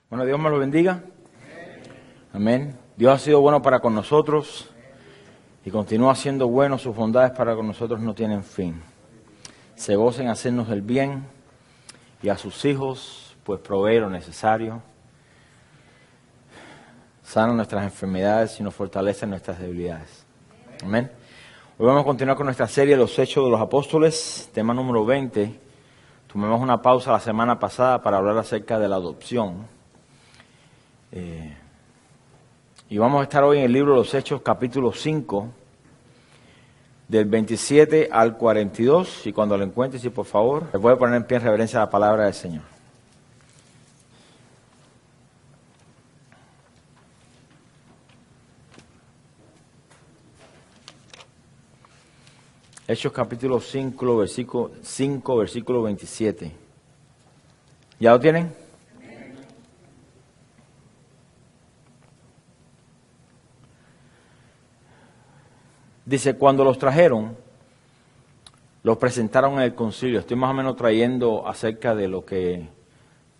Bueno, Dios me lo bendiga. Amén. Dios ha sido bueno para con nosotros y continúa siendo bueno. Sus bondades para con nosotros no tienen fin. Se gocen en hacernos el bien y a sus hijos, pues provee lo necesario. Sana nuestras enfermedades y nos fortalece en nuestras debilidades. Amén. Hoy vamos a continuar con nuestra serie Los Hechos de los Apóstoles, tema número 20. Tomamos una pausa la semana pasada para hablar acerca de la adopción. Y vamos a estar hoy en el libro de los Hechos, capítulo 5, del 27 al 42. Y cuando lo encuentres, y por favor, les voy a poner en pie en reverencia a la palabra del Señor. Hechos capítulo 5, versículo 27. ¿Ya lo tienen? Dice, cuando los trajeron, los presentaron en el concilio. Estoy más o menos trayendo acerca de lo que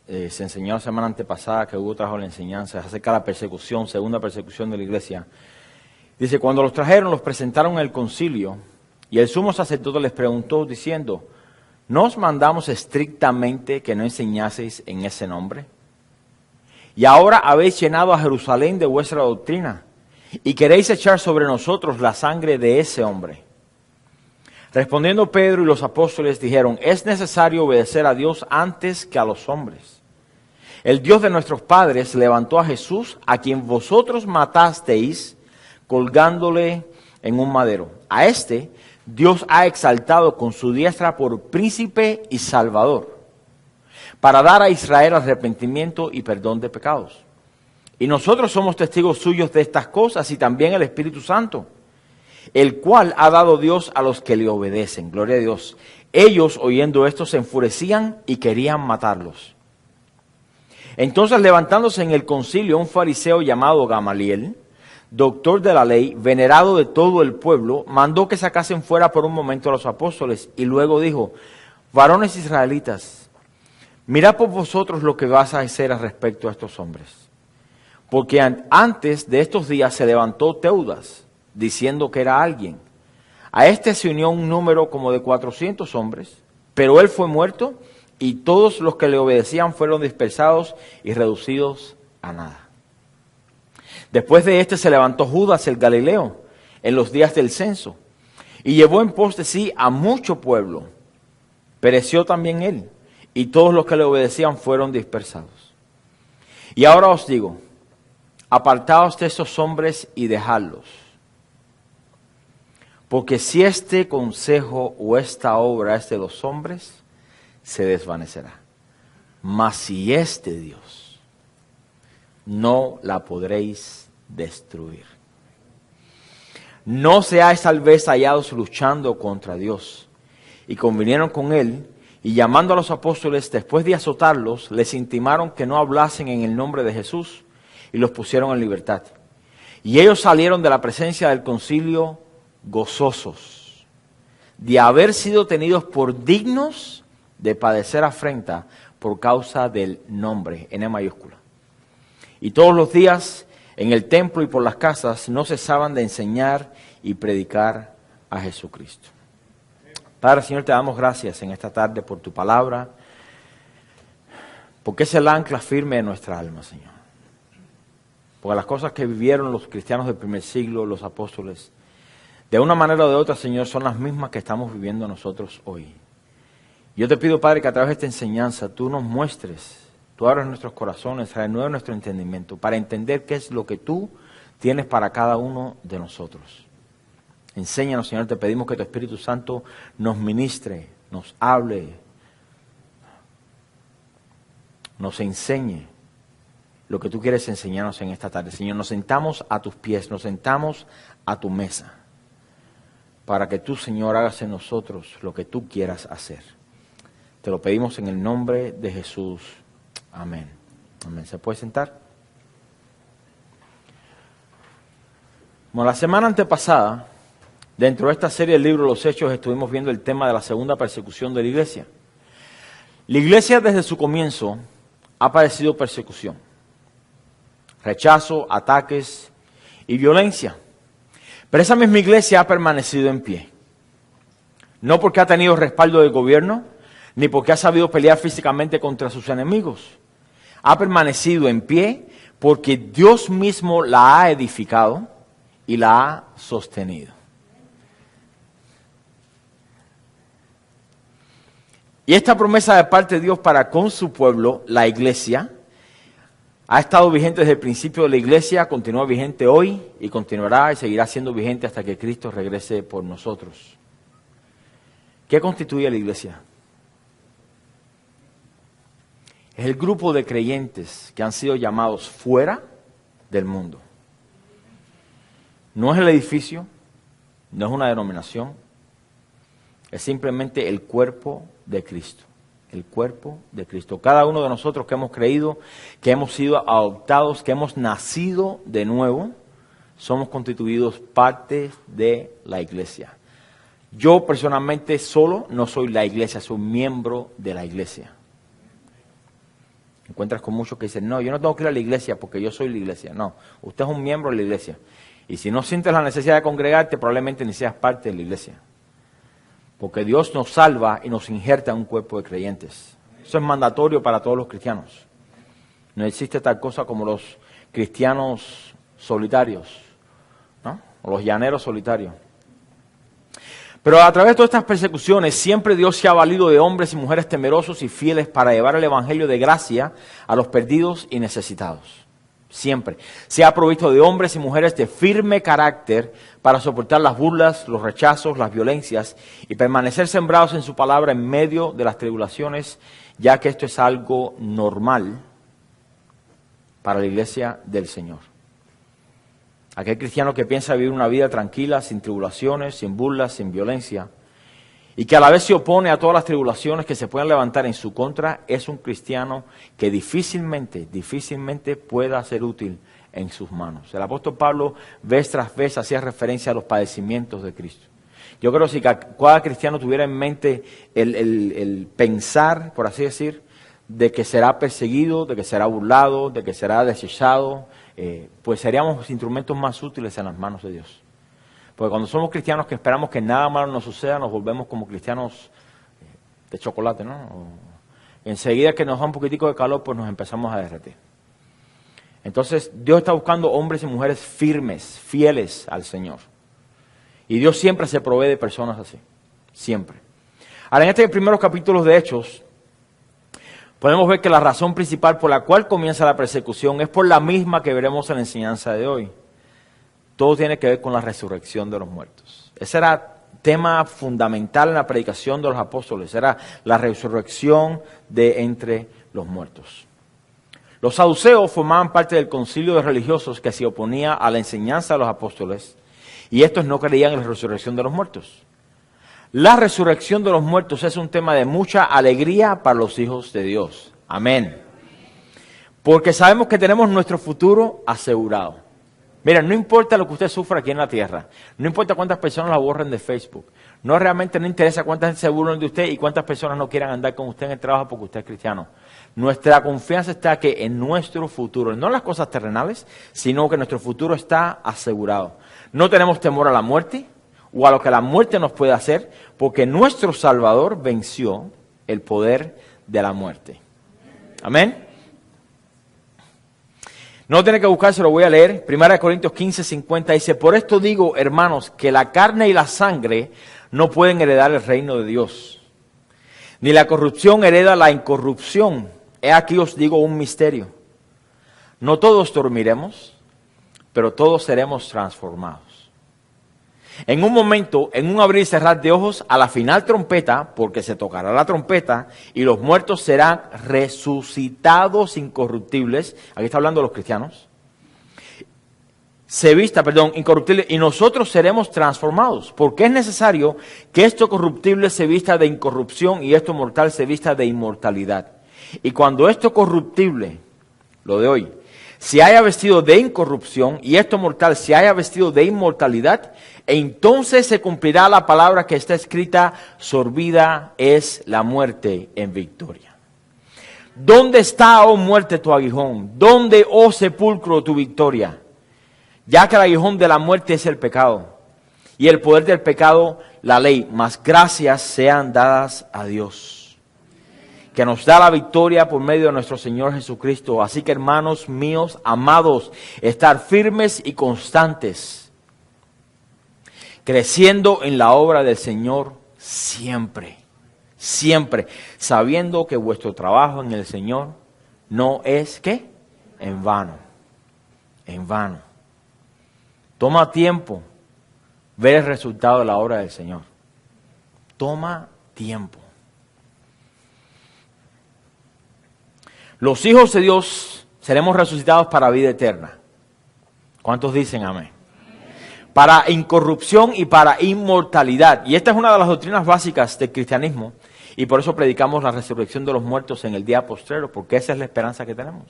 se enseñó la semana antepasada, que Hugo trajo la enseñanza, acerca de la persecución, segunda persecución de la iglesia. Dice, cuando los trajeron, los presentaron en el concilio, y el sumo sacerdote les preguntó diciendo, ¿no os mandamos estrictamente que no enseñaseis en ese nombre? Y ahora habéis llenado a Jerusalén de vuestra doctrina, y queréis echar sobre nosotros la sangre de ese hombre. Respondiendo Pedro y los apóstoles dijeron, es necesario obedecer a Dios antes que a los hombres. El Dios de nuestros padres levantó a Jesús, a quien vosotros matasteis, colgándole en un madero. A este Dios ha exaltado con su diestra por príncipe y salvador, para dar a Israel arrepentimiento y perdón de pecados. Y nosotros somos testigos suyos de estas cosas y también el Espíritu Santo, el cual ha dado Dios a los que le obedecen. Gloria a Dios. Ellos, oyendo esto, se enfurecían y querían matarlos. Entonces, levantándose en el concilio un fariseo llamado Gamaliel, doctor de la ley, venerado de todo el pueblo, mandó que sacasen fuera por un momento a los apóstoles y luego dijo, varones israelitas, mirad por vosotros lo que vas a hacer al respecto a estos hombres. Porque antes de estos días se levantó Teudas, diciendo que era alguien. A este se unió un número como de 400 hombres, pero él fue muerto y todos los que le obedecían fueron dispersados y reducidos a nada. Después de este se levantó Judas el Galileo en los días del censo y llevó en pos de sí a mucho pueblo. Pereció también él y todos los que le obedecían fueron dispersados. Y ahora os digo, apartaos de esos hombres y dejadlos. Porque si este consejo o esta obra es de los hombres, se desvanecerá. Mas si es de Dios, no la podréis destruir. No seáis tal vez hallados luchando contra Dios. Y convinieron con él, y llamando a los apóstoles, después de azotarlos, les intimaron que no hablasen en el nombre de Jesús, y los pusieron en libertad. Y ellos salieron de la presencia del concilio gozosos de haber sido tenidos por dignos de padecer afrenta por causa del nombre, N mayúscula. Y todos los días en el templo y por las casas no cesaban de enseñar y predicar a Jesucristo. Padre, Señor, te damos gracias en esta tarde por tu palabra, porque es el ancla firme de nuestra alma, Señor. Porque las cosas que vivieron los cristianos del primer siglo, los apóstoles, de una manera o de otra, Señor, son las mismas que estamos viviendo nosotros hoy. Yo te pido, Padre, que a través de esta enseñanza tú nos muestres, tú abras nuestros corazones, renueves nuestro entendimiento, para entender qué es lo que tú tienes para cada uno de nosotros. Enséñanos, Señor, te pedimos que tu Espíritu Santo nos ministre, nos hable, nos enseñe lo que tú quieres enseñarnos en esta tarde. Señor, nos sentamos a tus pies, nos sentamos a tu mesa, para que tú, Señor, hagas en nosotros lo que tú quieras hacer. Te lo pedimos en el nombre de Jesús. Amén. Amén. ¿Se puede sentar? Bueno, la semana antepasada, dentro de esta serie del libro de los Hechos, estuvimos viendo el tema de la segunda persecución de la iglesia. La iglesia desde su comienzo ha padecido persecución. rechazo, ataques y violencia. Pero esa misma iglesia ha permanecido en pie. No porque ha tenido respaldo del gobierno, ni porque ha sabido pelear físicamente contra sus enemigos. Ha permanecido en pie porque Dios mismo la ha edificado y la ha sostenido. Y esta promesa de parte de Dios para con su pueblo, la iglesia, ha estado vigente desde el principio de la iglesia, continúa vigente hoy y continuará y seguirá siendo vigente hasta que Cristo regrese por nosotros. ¿Qué constituye la iglesia? Es el grupo de creyentes que han sido llamados fuera del mundo. No es el edificio, no es una denominación, es simplemente el cuerpo de Cristo. El cuerpo de Cristo. Cada uno de nosotros que hemos creído, que hemos sido adoptados, que hemos nacido de nuevo, somos constituidos parte de la iglesia. Yo personalmente solo no soy la iglesia, soy miembro de la iglesia. Encuentras con muchos que dicen, no, yo no tengo que ir a la iglesia porque yo soy la iglesia. No, usted es un miembro de la iglesia. Y si no sientes la necesidad de congregarte, probablemente ni seas parte de la iglesia. Porque Dios nos salva y nos injerta en un cuerpo de creyentes. Eso es mandatorio para todos los cristianos. No existe tal cosa como los cristianos solitarios, ¿no? O los llaneros solitarios. Pero a través de todas estas persecuciones, siempre Dios se ha valido de hombres y mujeres temerosos y fieles para llevar el evangelio de gracia a los perdidos y necesitados. Siempre. Se ha provisto de hombres y mujeres de firme carácter para soportar las burlas, los rechazos, las violencias y permanecer sembrados en su palabra en medio de las tribulaciones, ya que esto es algo normal para la iglesia del Señor. Aquel cristiano que piensa vivir una vida tranquila, sin tribulaciones, sin burlas, sin violencia, y que a la vez se opone a todas las tribulaciones que se puedan levantar en su contra, es un cristiano que difícilmente pueda ser útil en sus manos. El apóstol Pablo vez tras vez hacía referencia a los padecimientos de Cristo. Yo creo que si cada cristiano tuviera en mente el pensar, por así decir, de que será perseguido, de que será burlado, de que será desechado, pues seríamos instrumentos más útiles en las manos de Dios. Porque cuando somos cristianos que esperamos que nada malo nos suceda, nos volvemos como cristianos de chocolate, ¿no? Enseguida que nos da un poquitico de calor, pues nos empezamos a derretir. Entonces, Dios está buscando hombres y mujeres firmes, fieles al Señor. Y Dios siempre se provee de personas así, siempre. Ahora, en estos primeros capítulos de Hechos, podemos ver que la razón principal por la cual comienza la persecución es por la misma que veremos en la enseñanza de hoy. Todo tiene que ver con la resurrección de los muertos. Ese era tema fundamental en la predicación de los apóstoles, era la resurrección de entre los muertos. Los saduceos formaban parte del concilio de religiosos que se oponía a la enseñanza de los apóstoles y estos no creían en la resurrección de los muertos. La resurrección de los muertos es un tema de mucha alegría para los hijos de Dios. Amén. Porque sabemos que tenemos nuestro futuro asegurado. Mira, no importa lo que usted sufra aquí en la tierra, no importa cuántas personas la borren de Facebook, no interesa cuántas se burlen de usted y cuántas personas no quieran andar con usted en el trabajo porque usted es cristiano. Nuestra confianza está que en nuestro futuro, no en las cosas terrenales, sino que nuestro futuro está asegurado. No tenemos temor a la muerte o a lo que la muerte nos puede hacer, porque nuestro Salvador venció el poder de la muerte. Amén. No tiene que buscarse, lo voy a leer. 1 Corintios 15:50 dice, por esto digo, hermanos, que la carne y la sangre no pueden heredar el reino de Dios. Ni la corrupción hereda la incorrupción. He aquí os digo un misterio. No todos dormiremos, pero todos seremos transformados. En un momento, en un abrir y cerrar de ojos, a la final trompeta, porque se tocará la trompeta, y los muertos serán resucitados incorruptibles. Aquí está hablando de los cristianos. Incorruptibles, y nosotros seremos transformados. Porque es necesario que esto corruptible se vista de incorrupción y esto mortal se vista de inmortalidad. Y cuando esto corruptible, lo de hoy, se haya vestido de incorrupción y esto mortal se haya vestido de inmortalidad, entonces se cumplirá la palabra que está escrita, sorbida es la muerte en victoria. ¿Dónde está, oh muerte, tu aguijón? ¿Dónde, oh sepulcro, tu victoria? Ya que el aguijón de la muerte es el pecado, y el poder del pecado, la ley. Mas gracias sean dadas a Dios, que nos da la victoria por medio de nuestro Señor Jesucristo. Así que, hermanos míos, amados, estar firmes y constantes, creciendo en la obra del Señor siempre, siempre, sabiendo que vuestro trabajo en el Señor no es, ¿qué? En vano, en vano. Toma tiempo ver el resultado de la obra del Señor. Toma tiempo. Los hijos de Dios seremos resucitados para vida eterna. ¿Cuántos dicen amén? Para incorrupción y para inmortalidad. Y esta es una de las doctrinas básicas del cristianismo. Y por eso predicamos la resurrección de los muertos en el día postrero, porque esa es la esperanza que tenemos.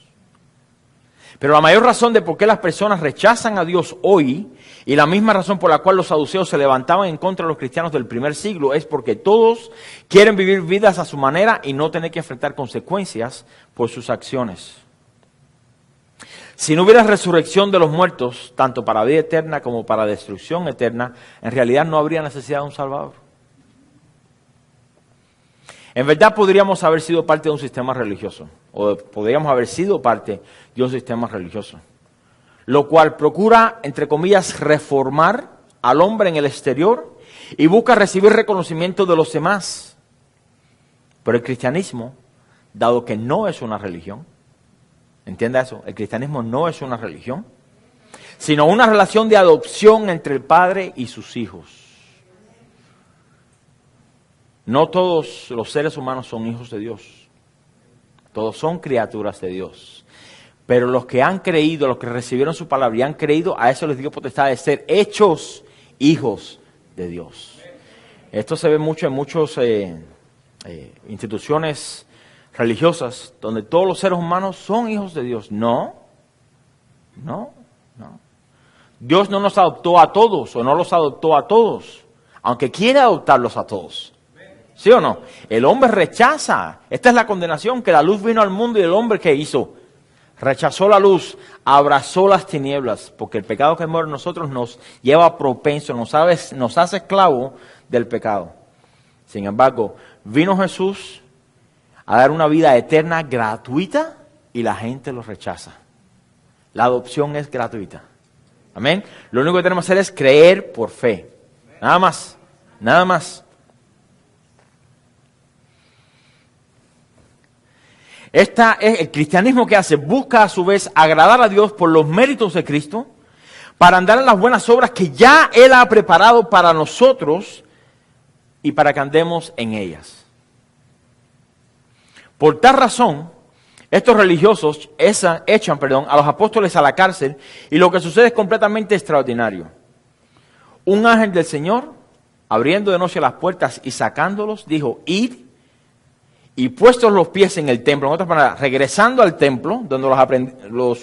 Pero la mayor razón de por qué las personas rechazan a Dios hoy, y la misma razón por la cual los saduceos se levantaban en contra de los cristianos del primer siglo, es porque todos quieren vivir vidas a su manera y no tener que enfrentar consecuencias por sus acciones. Si no hubiera resurrección de los muertos, tanto para vida eterna como para destrucción eterna, en realidad no habría necesidad de un Salvador. En verdad podríamos haber sido parte de un sistema religioso, o podríamos haber sido parte de un sistema religioso, lo cual procura, entre comillas, reformar al hombre en el exterior y busca recibir reconocimiento de los demás. Pero el cristianismo, dado que no es una religión, entienda eso, el cristianismo no es una religión, sino una relación de adopción entre el Padre y sus hijos. No todos los seres humanos son hijos de Dios. Todos son criaturas de Dios. Pero los que han creído, los que recibieron su palabra y han creído, a eso les dio potestad de ser hechos hijos de Dios. Esto se ve mucho en muchas instituciones religiosas, donde todos los seres humanos son hijos de Dios. No. Dios no nos adoptó a todos, o no los adoptó a todos, aunque quiere adoptarlos a todos. ¿Sí o no? El hombre rechaza. Esta es la condenación, que la luz vino al mundo y el hombre, ¿qué hizo? Rechazó la luz, abrazó las tinieblas, porque el pecado que muere en nosotros nos lleva propenso, nos hace esclavo del pecado. Sin embargo, vino Jesús a dar una vida eterna gratuita y la gente lo rechaza. La adopción es gratuita. Amén. Lo único que tenemos que hacer es creer por fe. Nada más. Nada más. El cristianismo que hace, busca a su vez agradar a Dios por los méritos de Cristo, para andar en las buenas obras que ya Él ha preparado para nosotros y para que andemos en ellas. Por tal razón, estos religiosos echan a los apóstoles a la cárcel, y lo que sucede es completamente extraordinario. Un ángel del Señor, abriendo de noche las puertas y sacándolos, dijo: id. Y puestos los pies en el templo, en otras palabras, regresando al templo, donde los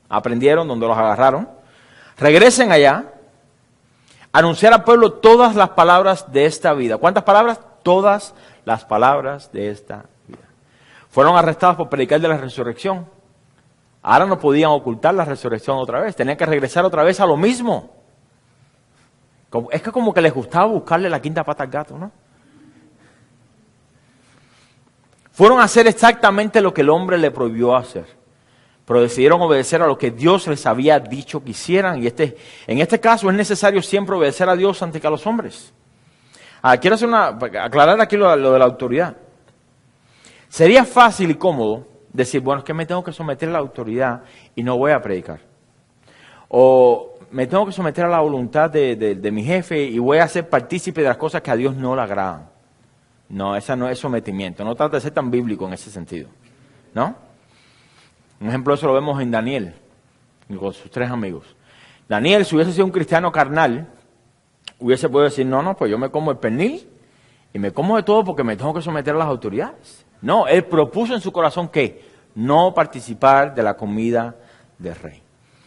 aprendieron, donde los agarraron, regresen allá, anunciar al pueblo todas las palabras de esta vida. ¿Cuántas palabras? Todas las palabras de esta vida. Fueron arrestados por predicar de la resurrección. Ahora no podían ocultar la resurrección otra vez, tenían que regresar otra vez a lo mismo. Es que como que les gustaba buscarle la quinta pata al gato, ¿no? Fueron a hacer exactamente lo que el hombre le prohibió hacer, pero decidieron obedecer a lo que Dios les había dicho que hicieran. Y en este caso es necesario siempre obedecer a Dios antes que a los hombres. Quiero aclarar aquí lo de la autoridad. Sería fácil y cómodo decir, bueno, es que me tengo que someter a la autoridad y no voy a predicar. O me tengo que someter a la voluntad de mi jefe y voy a ser partícipe de las cosas que a Dios no le agradan. No, esa no es sometimiento. No trata de ser tan bíblico en ese sentido, ¿no? Un ejemplo de eso lo vemos en Daniel, con sus 3 amigos. Daniel, si hubiese sido un cristiano carnal, hubiese podido decir, no, pues yo me como el pernil y me como de todo porque me tengo que someter a las autoridades. No, él propuso en su corazón que no participar de la comida del rey.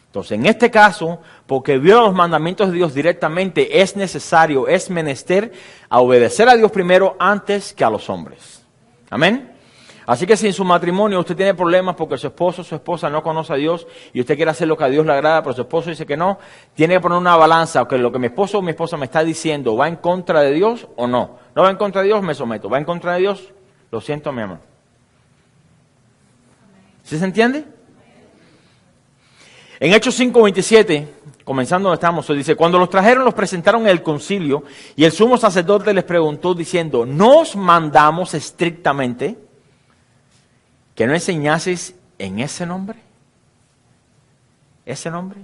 Entonces, en este caso, porque viola los mandamientos de Dios directamente, es necesario, es menester a obedecer a Dios primero antes que a los hombres. Amén. Así que si en su matrimonio usted tiene problemas porque su esposo o su esposa no conoce a Dios y usted quiere hacer lo que a Dios le agrada, pero su esposo dice que no, tiene que poner una balanza, que lo que mi esposo o mi esposa me está diciendo, ¿va en contra de Dios o no? No va en contra de Dios, me someto. ¿Va en contra de Dios? Lo siento, mi amor. ¿Sí se entiende? En Hechos 5:27, comenzando donde estamos, dice, cuando los trajeron, los presentaron en el concilio y el sumo sacerdote les preguntó diciendo, ¿nos mandamos estrictamente que no enseñaseis en ese nombre? ¿Ese nombre?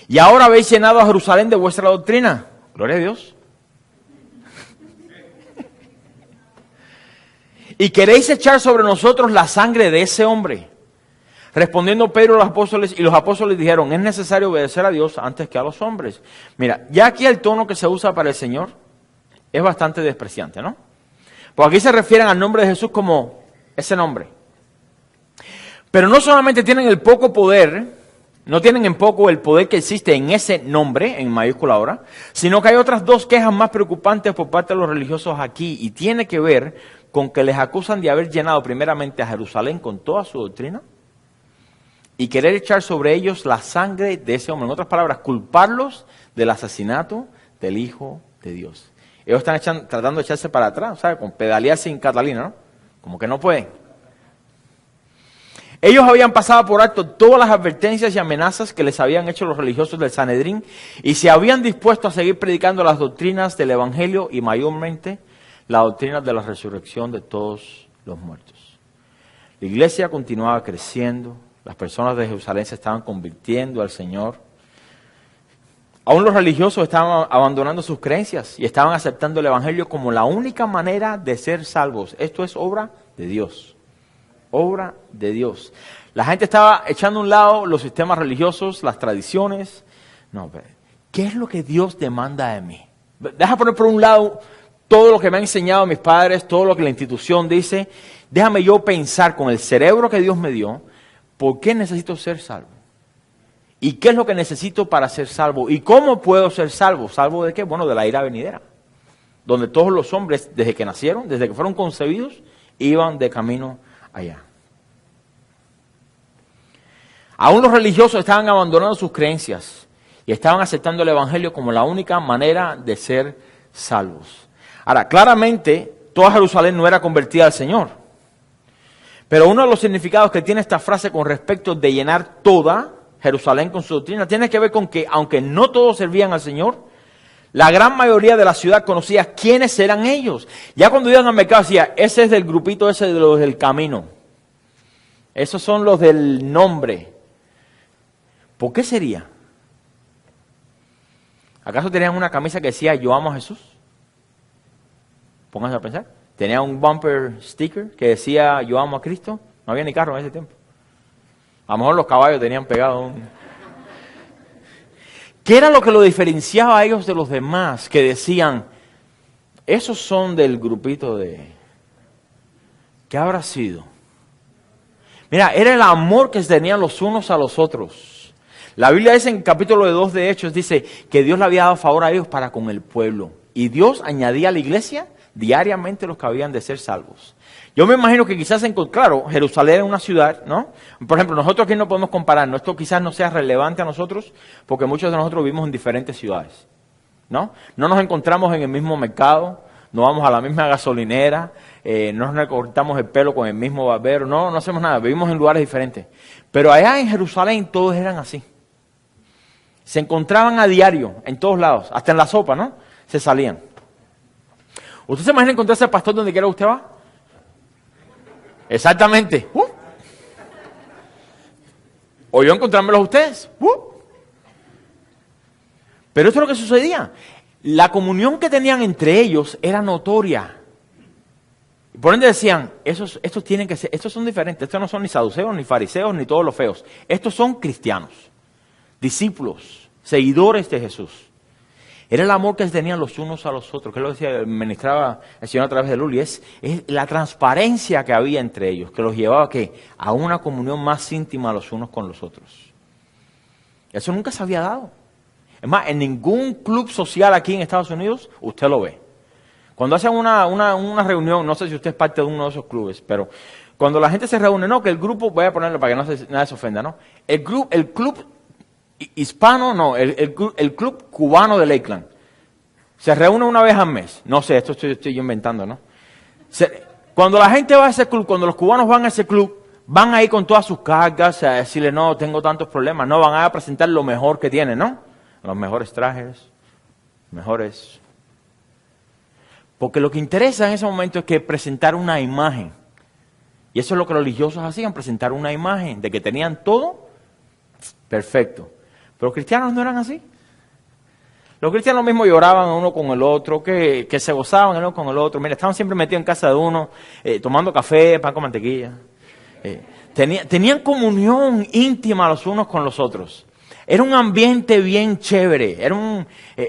Y ahora habéis llenado a Jerusalén de vuestra doctrina. Gloria a Dios. Y queréis echar sobre nosotros la sangre de ese hombre. Respondiendo Pedro a los apóstoles, y los apóstoles dijeron, es necesario obedecer a Dios antes que a los hombres. Mira, ya aquí el tono que se usa para el Señor es bastante despreciante, ¿no? Porque aquí se refieren al nombre de Jesús como ese nombre. Pero no solamente tienen el poco poder, no tienen en poco el poder que existe en ese nombre, en mayúscula ahora, sino que hay otras dos quejas más preocupantes por parte de los religiosos aquí, y tiene que ver con que les acusan de haber llenado primeramente a Jerusalén con toda su doctrina, y querer echar sobre ellos la sangre de ese hombre. En otras palabras, culparlos del asesinato del Hijo de Dios. Ellos están tratando de echarse para atrás, ¿sabes? Con pedalear sin Catalina, ¿no? Como que no pueden. Ellos habían pasado por alto todas las advertencias y amenazas que les habían hecho los religiosos del Sanedrín y se habían dispuesto a seguir predicando las doctrinas del Evangelio y mayormente la doctrina de la resurrección de todos los muertos. La iglesia continuaba creciendo. Las personas de Jerusalén se estaban convirtiendo al Señor. Aún los religiosos estaban abandonando sus creencias y estaban aceptando el Evangelio como la única manera de ser salvos. Esto es obra de Dios. Obra de Dios. La gente estaba echando a un lado los sistemas religiosos, las tradiciones. No, ¿qué es lo que Dios demanda de mí? Deja poner por un lado todo lo que me han enseñado mis padres, todo lo que la institución dice. Déjame yo pensar con el cerebro que Dios me dio. ¿Por qué necesito ser salvo? ¿Y qué es lo que necesito para ser salvo? ¿Y cómo puedo ser salvo? ¿Salvo de qué? Bueno, de la ira venidera. Donde todos los hombres, desde que nacieron, desde que fueron concebidos, iban de camino allá. Aún los religiosos estaban abandonando sus creencias y estaban aceptando el Evangelio como la única manera de ser salvos. Ahora, claramente, toda Jerusalén no era convertida al Señor. Pero uno de los significados que tiene esta frase con respecto de llenar toda Jerusalén con su doctrina tiene que ver con que, aunque no todos servían al Señor, la gran mayoría de la ciudad conocía quiénes eran ellos. Ya cuando iban al mercado decía, ese es del grupito ese de los del camino. Esos son los del nombre. ¿Por qué sería? ¿Acaso tenían una camisa que decía, yo amo a Jesús? Pónganse a pensar. Tenía un bumper sticker que decía, yo amo a Cristo. No había ni carro en ese tiempo. A lo mejor los caballos tenían pegado un... ¿Qué era lo que lo diferenciaba a ellos de los demás? Que decían, esos son del grupito de... ¿Qué habrá sido? Mira, era el amor que tenían los unos a los otros. La Biblia dice en el capítulo 2 de Hechos, dice que Dios le había dado favor a ellos para con el pueblo. Y Dios añadía a la iglesia diariamente los que habían de ser salvos. Yo me imagino que quizás, claro, Jerusalén es una ciudad, ¿no? Por ejemplo, nosotros aquí no podemos compararnos. Esto quizás no sea relevante a nosotros porque muchos de nosotros vivimos en diferentes ciudades, ¿no? No nos encontramos en el mismo mercado, no vamos a la misma gasolinera, no nos recortamos el pelo con el mismo barbero, no hacemos nada, vivimos en lugares diferentes. Pero allá en Jerusalén todos eran así. Se encontraban a diario, en todos lados, hasta en la sopa, ¿no? Se salían. ¿Usted se imagina encontrarse al pastor donde quiera que usted va? Exactamente. O yo encontrármelos a ustedes. Pero esto es lo que sucedía. La comunión que tenían entre ellos era notoria. Por ende decían, estos tienen que ser, estos son diferentes, estos no son ni saduceos, ni fariseos, ni todos los feos. Estos son cristianos, discípulos, seguidores de Jesús. Era el amor que tenían los unos a los otros, que lo decía, ministraba el Señor a través de Luli, es la transparencia que había entre ellos, que los llevaba a una comunión más íntima los unos con los otros. Eso nunca se había dado. Es más, en ningún club social aquí en Estados Unidos usted lo ve. Cuando hacen una reunión, no sé si usted es parte de uno de esos clubes, pero cuando la gente se reúne, no, que el grupo, voy a ponerlo para que nadie se ofenda, ¿no? El club hispano, no, el club cubano de Lakeland. Se reúne una vez al mes. No sé, esto estoy yo inventando, ¿no? Cuando la gente va a ese club, cuando los cubanos van a ese club, van ahí con todas sus cargas a decirle, no, tengo tantos problemas. No, van a presentar lo mejor que tienen, ¿no? Los mejores trajes, mejores. Porque lo que interesa en ese momento es que presentar una imagen. Y eso es lo que los religiosos hacían, presentar una imagen de que tenían todo perfecto. Pero los cristianos no eran así. Los cristianos mismos lloraban uno con el otro, que se gozaban uno con el otro. Mira, estaban siempre metidos en casa de uno, tomando café, pan con mantequilla. Tenían comunión íntima los unos con los otros. Era un ambiente bien chévere. Era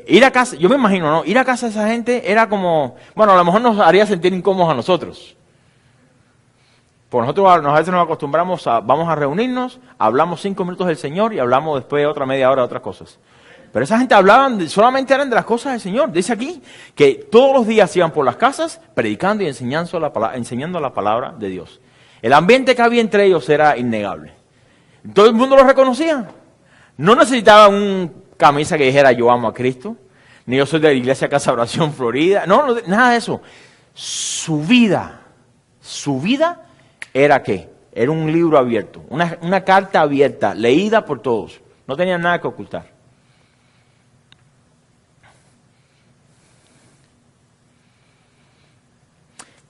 ir a casa, yo me imagino, ¿no? Ir a casa de esa gente era como, bueno, a lo mejor nos haría sentir incómodos a nosotros. Porque nosotros a veces nos acostumbramos vamos a reunirnos, hablamos 5 minutos del Señor y hablamos después otra media hora de otras cosas. Pero esa gente solamente eran de las cosas del Señor. Dice aquí que todos los días iban por las casas predicando y enseñando la palabra de Dios. El ambiente que había entre ellos era innegable. Todo el mundo lo reconocía. No necesitaban una camisa que dijera yo amo a Cristo, ni yo soy de la iglesia Casa Oración Florida. No, nada de eso. Su vida era ¿qué? Era un libro abierto, una carta abierta, leída por todos. No tenían nada que ocultar.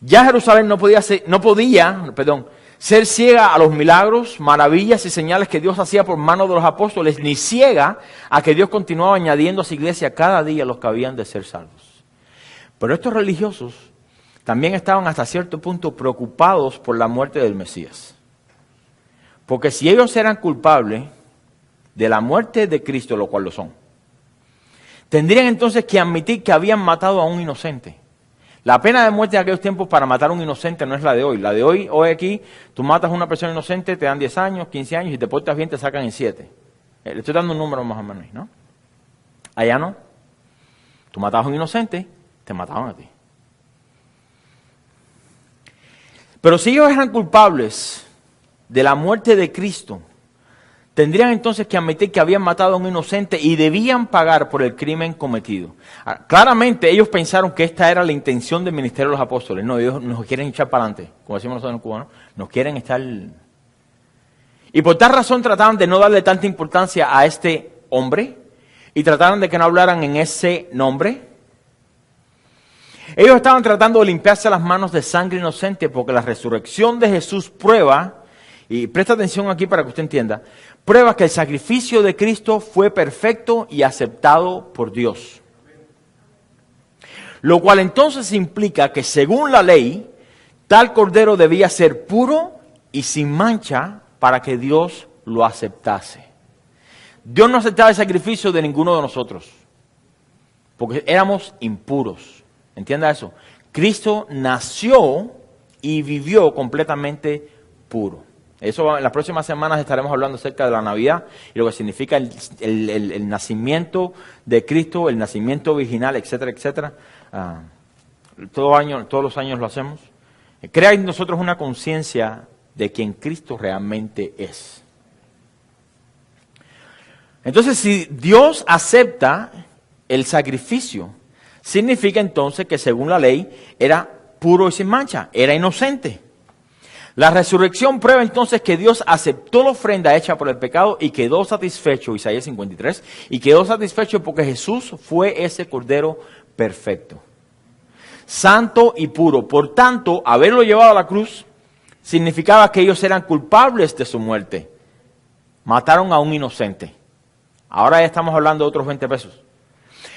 Ya Jerusalén no podía ser ciega a los milagros, maravillas y señales que Dios hacía por mano de los apóstoles, ni ciega a que Dios continuaba añadiendo a su iglesia cada día los que habían de ser salvos. Pero estos religiosos también estaban hasta cierto punto preocupados por la muerte del Mesías. Porque si ellos eran culpables de la muerte de Cristo, lo cual lo son, tendrían entonces que admitir que habían matado a un inocente. La pena de muerte de aquellos tiempos para matar a un inocente no es la de hoy. La de hoy aquí, tú matas a una persona inocente, te dan 10 años, 15 años y te portas bien, te sacan en 7. Le estoy dando un número más o menos, ¿no? Allá no. Tú matabas a un inocente, te mataban a ti. Pero si ellos eran culpables de la muerte de Cristo, tendrían entonces que admitir que habían matado a un inocente y debían pagar por el crimen cometido. Claramente ellos pensaron que esta era la intención del ministerio de los apóstoles. No, ellos nos quieren echar para adelante, como decimos nosotros en cubano, nos quieren estar... Y por tal razón trataban de no darle tanta importancia a este hombre y trataron de que no hablaran en ese nombre. Ellos estaban tratando de limpiarse las manos de sangre inocente porque la resurrección de Jesús prueba, y presta atención aquí para que usted entienda, prueba que el sacrificio de Cristo fue perfecto y aceptado por Dios. Lo cual entonces implica que según la ley, tal cordero debía ser puro y sin mancha para que Dios lo aceptase. Dios no aceptaba el sacrificio de ninguno de nosotros, porque éramos impuros. Entienda eso. Cristo nació y vivió completamente puro. Eso en las próximas semanas estaremos hablando acerca de la Navidad y lo que significa el nacimiento de Cristo, el nacimiento virginal, etcétera, etcétera. Todos los años lo hacemos. Crea en nosotros una conciencia de quien Cristo realmente es. Entonces, si Dios acepta el sacrificio, significa entonces que según la ley era puro y sin mancha, era inocente. La resurrección prueba entonces que Dios aceptó la ofrenda hecha por el pecado y quedó satisfecho, Isaías 53, y quedó satisfecho porque Jesús fue ese cordero perfecto, santo y puro. Por tanto, haberlo llevado a la cruz significaba que ellos eran culpables de su muerte. Mataron a un inocente. Ahora ya estamos hablando de otros 20 pesos.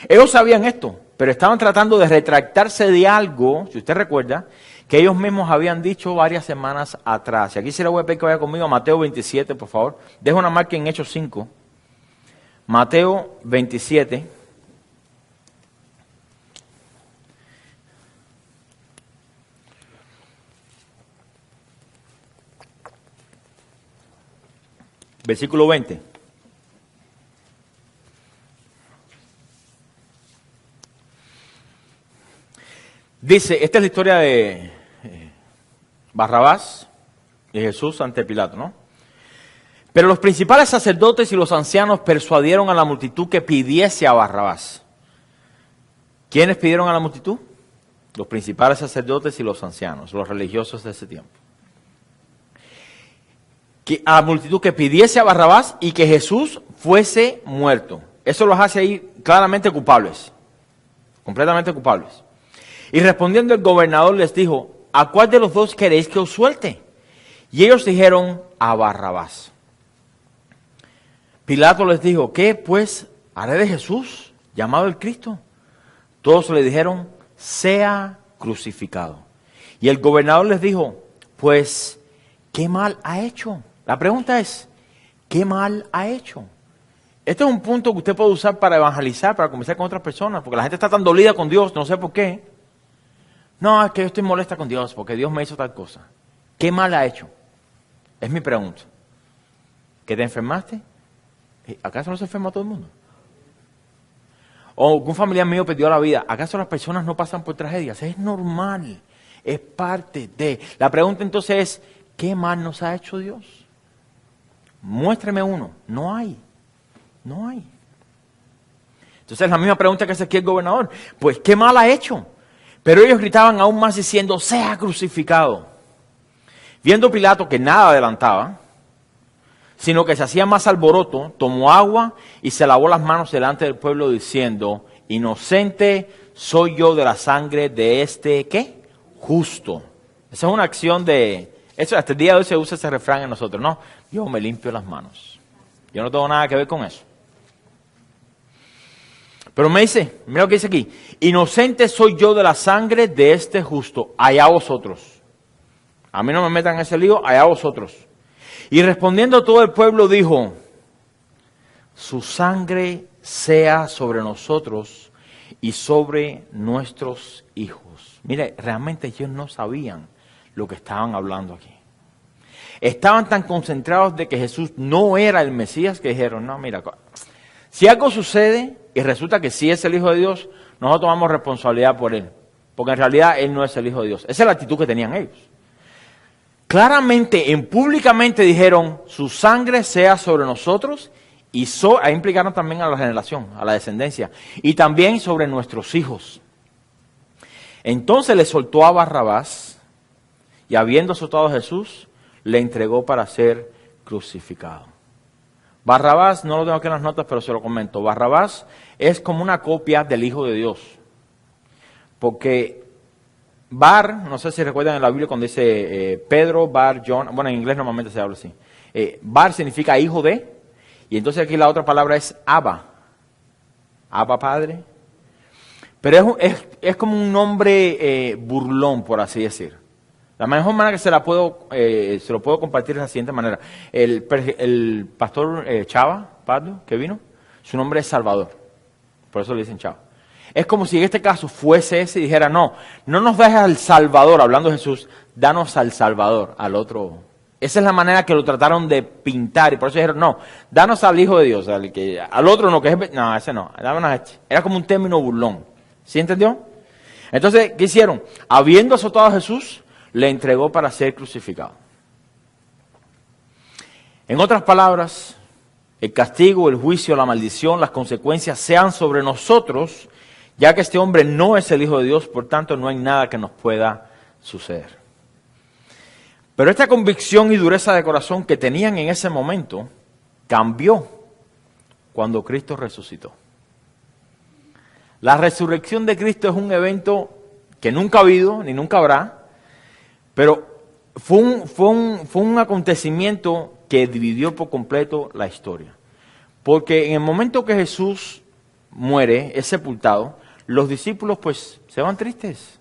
Ellos sabían esto, pero estaban tratando de retractarse de algo, si usted recuerda, que ellos mismos habían dicho varias semanas atrás. Y aquí sí le voy a pedir que vaya conmigo a Mateo 27, por favor. Dejo una marca en Hechos 5. Mateo 27. Versículo 20. Dice, esta es la historia de Barrabás y Jesús ante Pilato, ¿no? Pero los principales sacerdotes y los ancianos persuadieron a la multitud que pidiese a Barrabás. ¿Quiénes pidieron a la multitud? Los principales sacerdotes y los ancianos, los religiosos de ese tiempo. Que a la multitud que pidiese a Barrabás y que Jesús fuese muerto. Eso los hace ahí claramente culpables, completamente culpables. Y respondiendo el gobernador les dijo, ¿a cuál de los dos queréis que os suelte? Y ellos dijeron, a Barrabás. Pilato les dijo, ¿qué pues haré de Jesús, llamado el Cristo? Todos le dijeron, sea crucificado. Y el gobernador les dijo, pues, ¿qué mal ha hecho? La pregunta es, ¿qué mal ha hecho? Este es un punto que usted puede usar para evangelizar, para conversar con otras personas, porque la gente está tan dolida con Dios, no sé por qué. No, es que yo estoy molesta con Dios, porque Dios me hizo tal cosa. ¿Qué mal ha hecho? Es mi pregunta. ¿Que te enfermaste? ¿Acaso no se enferma todo el mundo? O un familiar mío perdió la vida. ¿Acaso las personas no pasan por tragedias? Es normal, es parte de... La pregunta entonces es, ¿qué mal nos ha hecho Dios? Muéstreme uno. No hay. No hay. Entonces la misma pregunta que hace aquí el gobernador. Pues, ¿qué mal ha hecho? Pero ellos gritaban aún más diciendo, sea crucificado. Viendo Pilato que nada adelantaba, sino que se hacía más alboroto, tomó agua y se lavó las manos delante del pueblo diciendo, inocente soy yo de la sangre de este, ¿qué? Justo. Esa es una acción de, eso hasta el día de hoy se usa ese refrán en nosotros, ¿no? Yo me limpio las manos. Yo no tengo nada que ver con eso. Pero me dice, mira lo que dice aquí, inocente soy yo de la sangre de este justo, allá vosotros. A mí no me metan en ese lío, allá vosotros. Y respondiendo todo el pueblo dijo, su sangre sea sobre nosotros y sobre nuestros hijos. Mire, realmente ellos no sabían lo que estaban hablando aquí. Estaban tan concentrados de que Jesús no era el Mesías que dijeron, no, mira, si algo sucede y resulta que sí es el Hijo de Dios, nosotros tomamos responsabilidad por él. Porque en realidad él no es el Hijo de Dios. Esa es la actitud que tenían ellos. Claramente, públicamente dijeron, su sangre sea sobre nosotros y ahí implicaron también a la generación, a la descendencia, y también sobre nuestros hijos. Entonces le soltó a Barrabás y habiendo azotado a Jesús, le entregó para ser crucificado. Barrabás, no lo tengo aquí en las notas, pero se lo comento. Barrabás es como una copia del Hijo de Dios. Porque Bar, no sé si recuerdan en la Biblia cuando dice Pedro, Bar, John, bueno, en inglés normalmente se habla así. Bar significa hijo de, y entonces aquí la otra palabra es Abba. Abba Padre. Pero es como un nombre burlón, por así decir. La mejor manera que se lo puedo compartir es de la siguiente manera. El pastor Chava, Pardo, que vino, su nombre es Salvador. Por eso le dicen Chava. Es como si en este caso fuese ese y dijera, no nos dejes al Salvador, hablando de Jesús, danos al Salvador, al otro. Esa es la manera que lo trataron de pintar y por eso dijeron, no, danos al Hijo de Dios, al otro no, que es, no, ese no, dámonos a este. Era como un término burlón. ¿Sí entendió? Entonces, ¿qué hicieron? Habiendo azotado a Jesús, le entregó para ser crucificado. En otras palabras, el castigo, el juicio, la maldición, las consecuencias sean sobre nosotros, ya que este hombre no es el Hijo de Dios, por tanto no hay nada que nos pueda suceder. Pero esta convicción y dureza de corazón que tenían en ese momento cambió cuando Cristo resucitó. La resurrección de Cristo es un evento que nunca ha habido ni nunca habrá, pero fue un acontecimiento que dividió por completo la historia. Porque en el momento que Jesús muere, es sepultado, los discípulos pues se van tristes.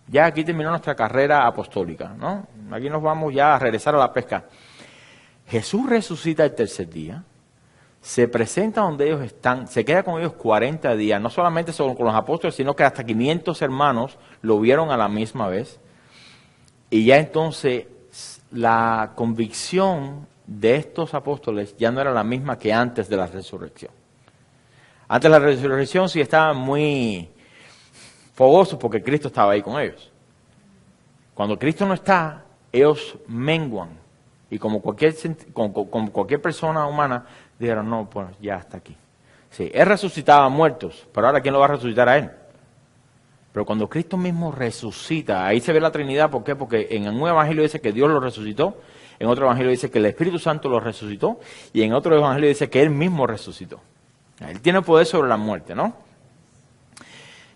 Ya aquí terminó nuestra carrera apostólica, ¿no? Aquí nos vamos ya a regresar a la pesca. Jesús resucita el tercer día, se presenta donde ellos están, se queda con ellos 40 días, no solamente con los apóstoles, sino que hasta 500 hermanos lo vieron a la misma vez. Y ya entonces la convicción de estos apóstoles ya no era la misma que antes de la resurrección. Antes de la resurrección sí estaban muy fogosos porque Cristo estaba ahí con ellos. Cuando Cristo no está, ellos menguan. Y como cualquier persona humana, dijeron, no, pues ya está aquí. Sí, Él resucitaba a muertos, pero ahora ¿quién lo va a resucitar a Él? Pero cuando Cristo mismo resucita, ahí se ve la Trinidad. ¿Por qué? Porque en un evangelio dice que Dios lo resucitó, en otro evangelio dice que el Espíritu Santo lo resucitó, y en otro evangelio dice que Él mismo resucitó. Él tiene poder sobre la muerte, ¿no?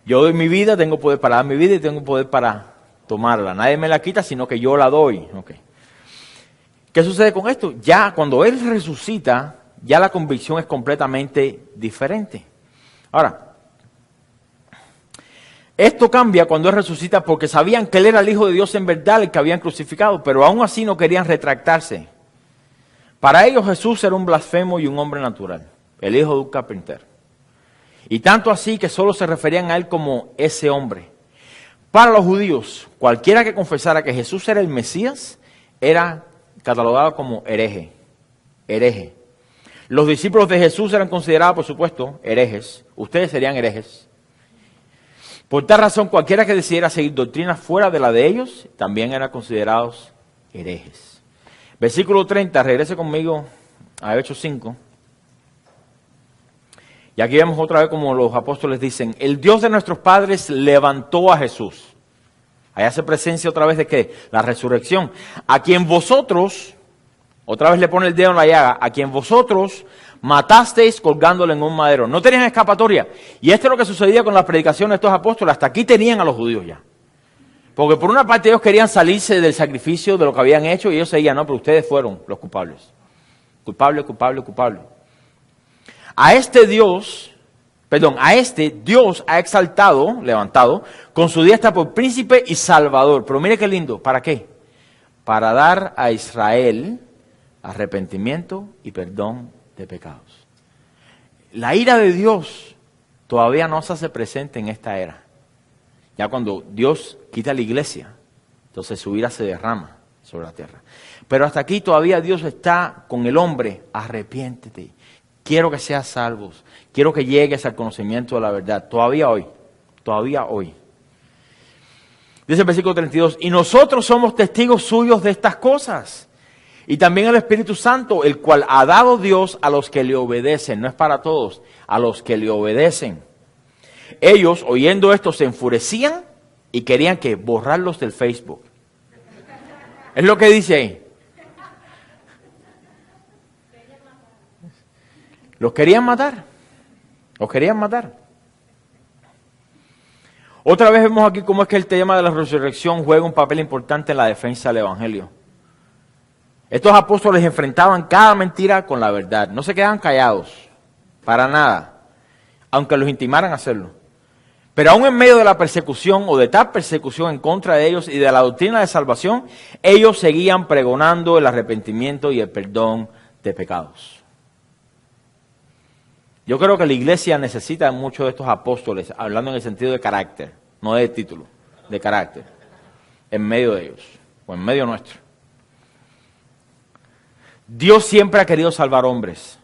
Yo doy mi vida, tengo poder para dar mi vida y tengo poder para tomarla. Nadie me la quita, sino que yo la doy. Okay. ¿Qué sucede con esto? Ya cuando Él resucita, ya la convicción es completamente diferente. Ahora, esto cambia cuando Él resucita porque sabían que Él era el Hijo de Dios en verdad, el que habían crucificado, pero aún así no querían retractarse. Para ellos Jesús era un blasfemo y un hombre natural, el hijo de un carpintero. Y tanto así que solo se referían a Él como ese hombre. Para los judíos, cualquiera que confesara que Jesús era el Mesías, era catalogado como hereje. Hereje. Los discípulos de Jesús eran considerados, por supuesto, herejes. Ustedes serían herejes. Por tal razón, cualquiera que decidiera seguir doctrinas fuera de la de ellos, también eran considerados herejes. Versículo 30, regrese conmigo a Hechos 5. Y aquí vemos otra vez como los apóstoles dicen, el Dios de nuestros padres levantó a Jesús. Allá hace presencia otra vez de ¿qué? La resurrección. A quien vosotros, otra vez le pone el dedo en la llaga, a quien vosotros matasteis colgándole en un madero. No tenían escapatoria. Y esto es lo que sucedía con las predicaciones de estos apóstoles. Hasta aquí tenían a los judíos ya. Porque por una parte ellos querían salirse del sacrificio de lo que habían hecho y ellos seguían, no, pero ustedes fueron los culpables. Culpable, culpable, culpable. A este Dios ha exaltado, levantado, con su diestra por príncipe y salvador. Pero mire qué lindo, ¿para qué? Para dar a Israel arrepentimiento y perdón de pecados. La ira de Dios todavía no se hace presente en esta era. Ya cuando Dios quita la iglesia, entonces su ira se derrama sobre la tierra. Pero hasta aquí todavía Dios está con el hombre, arrepiéntete. Quiero que seas salvos. Quiero que llegues al conocimiento de la verdad. Todavía hoy. Todavía hoy. Dice el versículo 32. Y nosotros somos testigos suyos de estas cosas. Y también el Espíritu Santo, el cual ha dado Dios a los que le obedecen. No es para todos. A los que le obedecen. Ellos, oyendo esto, se enfurecían y querían que borrarlos del Facebook. Es lo que dice ahí. Los querían matar. Los querían matar. Otra vez vemos aquí cómo es que el tema de la resurrección juega un papel importante en la defensa del Evangelio. Estos apóstoles enfrentaban cada mentira con la verdad. No se quedaban callados. Para nada. Aunque los intimaran a hacerlo. Pero aún en medio de la persecución o de tal persecución en contra de ellos y de la doctrina de salvación, ellos seguían pregonando el arrepentimiento y el perdón de pecados. Yo creo que la iglesia necesita muchos de estos apóstoles, hablando en el sentido de carácter, no de título, de carácter, en medio de ellos, o en medio nuestro. Dios siempre ha querido salvar hombres.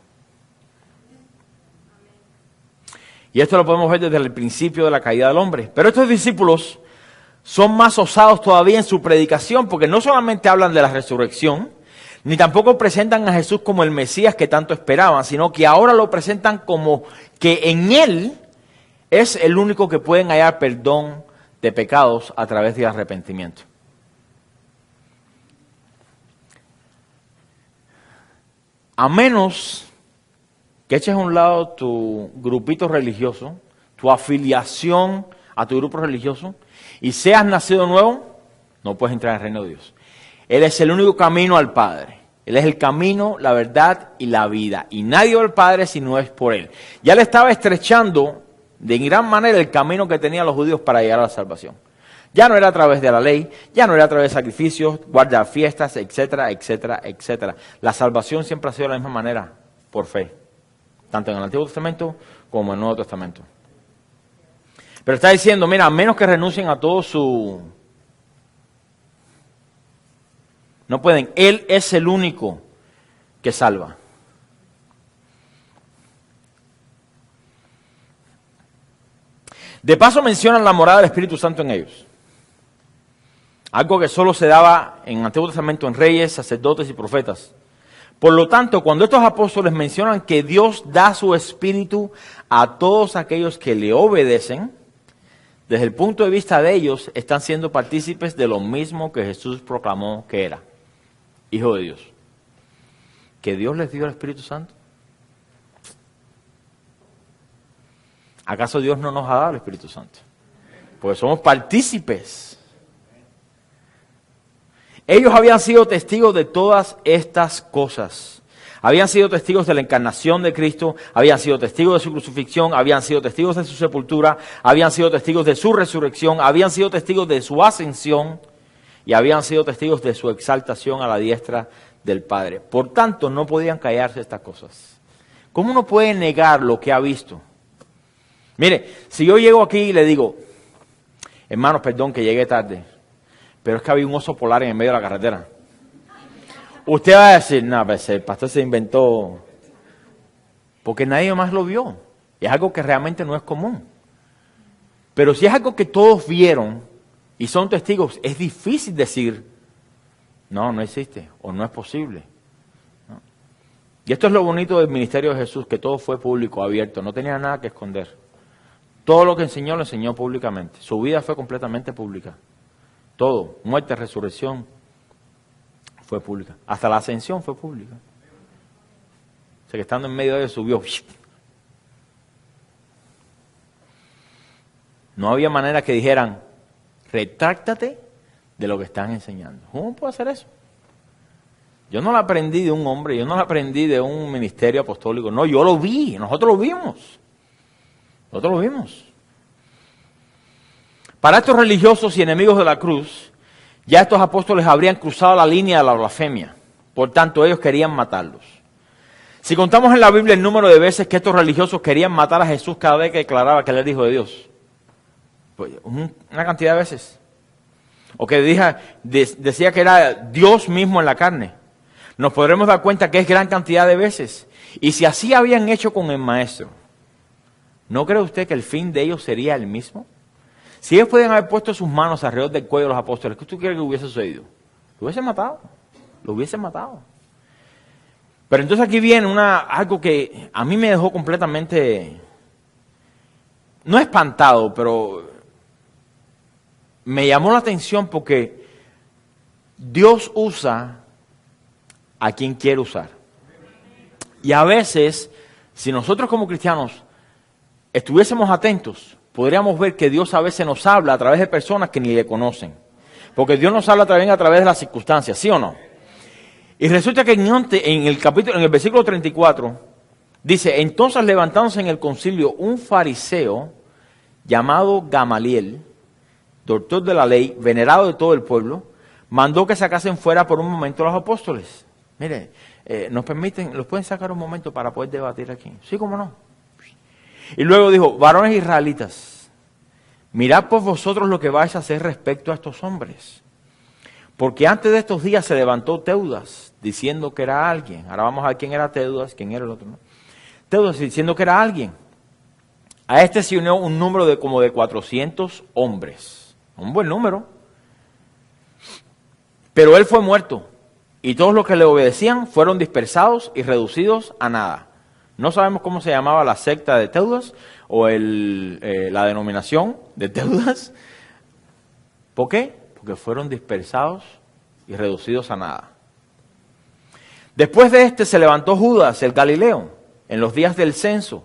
Y esto lo podemos ver desde el principio de la caída del hombre. Pero estos discípulos son más osados todavía en su predicación, porque no solamente hablan de la resurrección, ni tampoco presentan a Jesús como el Mesías que tanto esperaban, sino que ahora lo presentan como que en Él es el único que pueden hallar perdón de pecados a través del arrepentimiento. A menos que eches a un lado tu grupito religioso, tu afiliación a tu grupo religioso, y seas nacido nuevo, no puedes entrar en el reino de Dios. Él es el único camino al Padre. Él es el camino, la verdad y la vida. Y nadie va al Padre si no es por Él. Ya le estaba estrechando de gran manera el camino que tenían los judíos para llegar a la salvación. Ya no era a través de la ley, ya no era a través de sacrificios, guardar fiestas, etcétera, etcétera, etcétera. La salvación siempre ha sido de la misma manera, por fe. Tanto en el Antiguo Testamento como en el Nuevo Testamento. Pero está diciendo, mira, a menos que renuncien a todo su... No pueden. Él es el único que salva. De paso mencionan la morada del Espíritu Santo en ellos. Algo que solo se daba en el Antiguo Testamento en reyes, sacerdotes y profetas. Por lo tanto, cuando estos apóstoles mencionan que Dios da su Espíritu a todos aquellos que le obedecen, desde el punto de vista de ellos, están siendo partícipes de lo mismo que Jesús proclamó que era, Hijo de Dios. ¿Que Dios les dio el Espíritu Santo? ¿Acaso Dios no nos ha dado el Espíritu Santo? Pues somos partícipes. Ellos habían sido testigos de todas estas cosas. Habían sido testigos de la encarnación de Cristo, habían sido testigos de su crucifixión, habían sido testigos de su sepultura, habían sido testigos de su resurrección, habían sido testigos de su ascensión y habían sido testigos de su exaltación a la diestra del Padre. Por tanto, no podían callarse estas cosas. ¿Cómo uno puede negar lo que ha visto? Mire, si yo llego aquí y le digo, hermanos, perdón que llegué tarde, pero es que había un oso polar en el medio de la carretera. Usted va a decir, no, pues el pastor se inventó, porque nadie más lo vio. Es algo que realmente no es común. Pero si es algo que todos vieron y son testigos, es difícil decir, no, no existe o no es posible. ¿No? Y esto es lo bonito del ministerio de Jesús, que todo fue público, abierto, no tenía nada que esconder. Todo lo que enseñó lo enseñó públicamente. Su vida fue completamente pública. Todo, muerte, resurrección, fue pública. Hasta la ascensión fue pública. O sea que estando en medio de ellos subió. No había manera que dijeran, retráctate de lo que están enseñando. ¿Cómo puedo hacer eso? Yo no lo aprendí de un hombre, yo no lo aprendí de un ministerio apostólico. No, yo lo vi, nosotros lo vimos. Nosotros lo vimos. Para estos religiosos y enemigos de la cruz, ya estos apóstoles habrían cruzado la línea de la blasfemia. Por tanto, ellos querían matarlos. Si contamos en la Biblia el número de veces que estos religiosos querían matar a Jesús cada vez que declaraba que él era el Hijo de Dios, pues una cantidad de veces. O que decía que era Dios mismo en la carne. Nos podremos dar cuenta que es gran cantidad de veces. Y si así habían hecho con el Maestro, ¿no cree usted que el fin de ellos sería el mismo? Si ellos podían haber puesto sus manos alrededor del cuello de los apóstoles, ¿qué usted cree que hubiese sucedido? Lo hubiesen matado. Lo hubiesen matado. Pero entonces aquí viene algo que a mí me dejó completamente, no espantado, pero me llamó la atención porque Dios usa a quien quiere usar. Y a veces, si nosotros como cristianos estuviésemos atentos, podríamos ver que Dios a veces nos habla a través de personas que ni le conocen. Porque Dios nos habla también a través de las circunstancias, ¿sí o no? Y resulta que en el versículo 34, dice, entonces levantándose en el concilio un fariseo llamado Gamaliel, doctor de la ley, venerado de todo el pueblo, mandó que sacasen fuera por un momento a los apóstoles. Mire, los pueden sacar un momento para poder debatir aquí. Sí, cómo no. Y luego dijo, varones israelitas, mirad por vosotros lo que vais a hacer respecto a estos hombres. Porque antes de estos días se levantó Teudas diciendo que era alguien. Ahora vamos a ver quién era Teudas, quién era el otro, ¿no? Teudas diciendo que era alguien. A este se unió un número de como de 400 hombres. Un buen número. Pero él fue muerto. Y todos los que le obedecían fueron dispersados y reducidos a nada. No sabemos cómo se llamaba la secta de Teudas o la denominación de Teudas. ¿Por qué? Porque fueron dispersados y reducidos a nada. Después de este se levantó Judas, el Galileo, en los días del censo,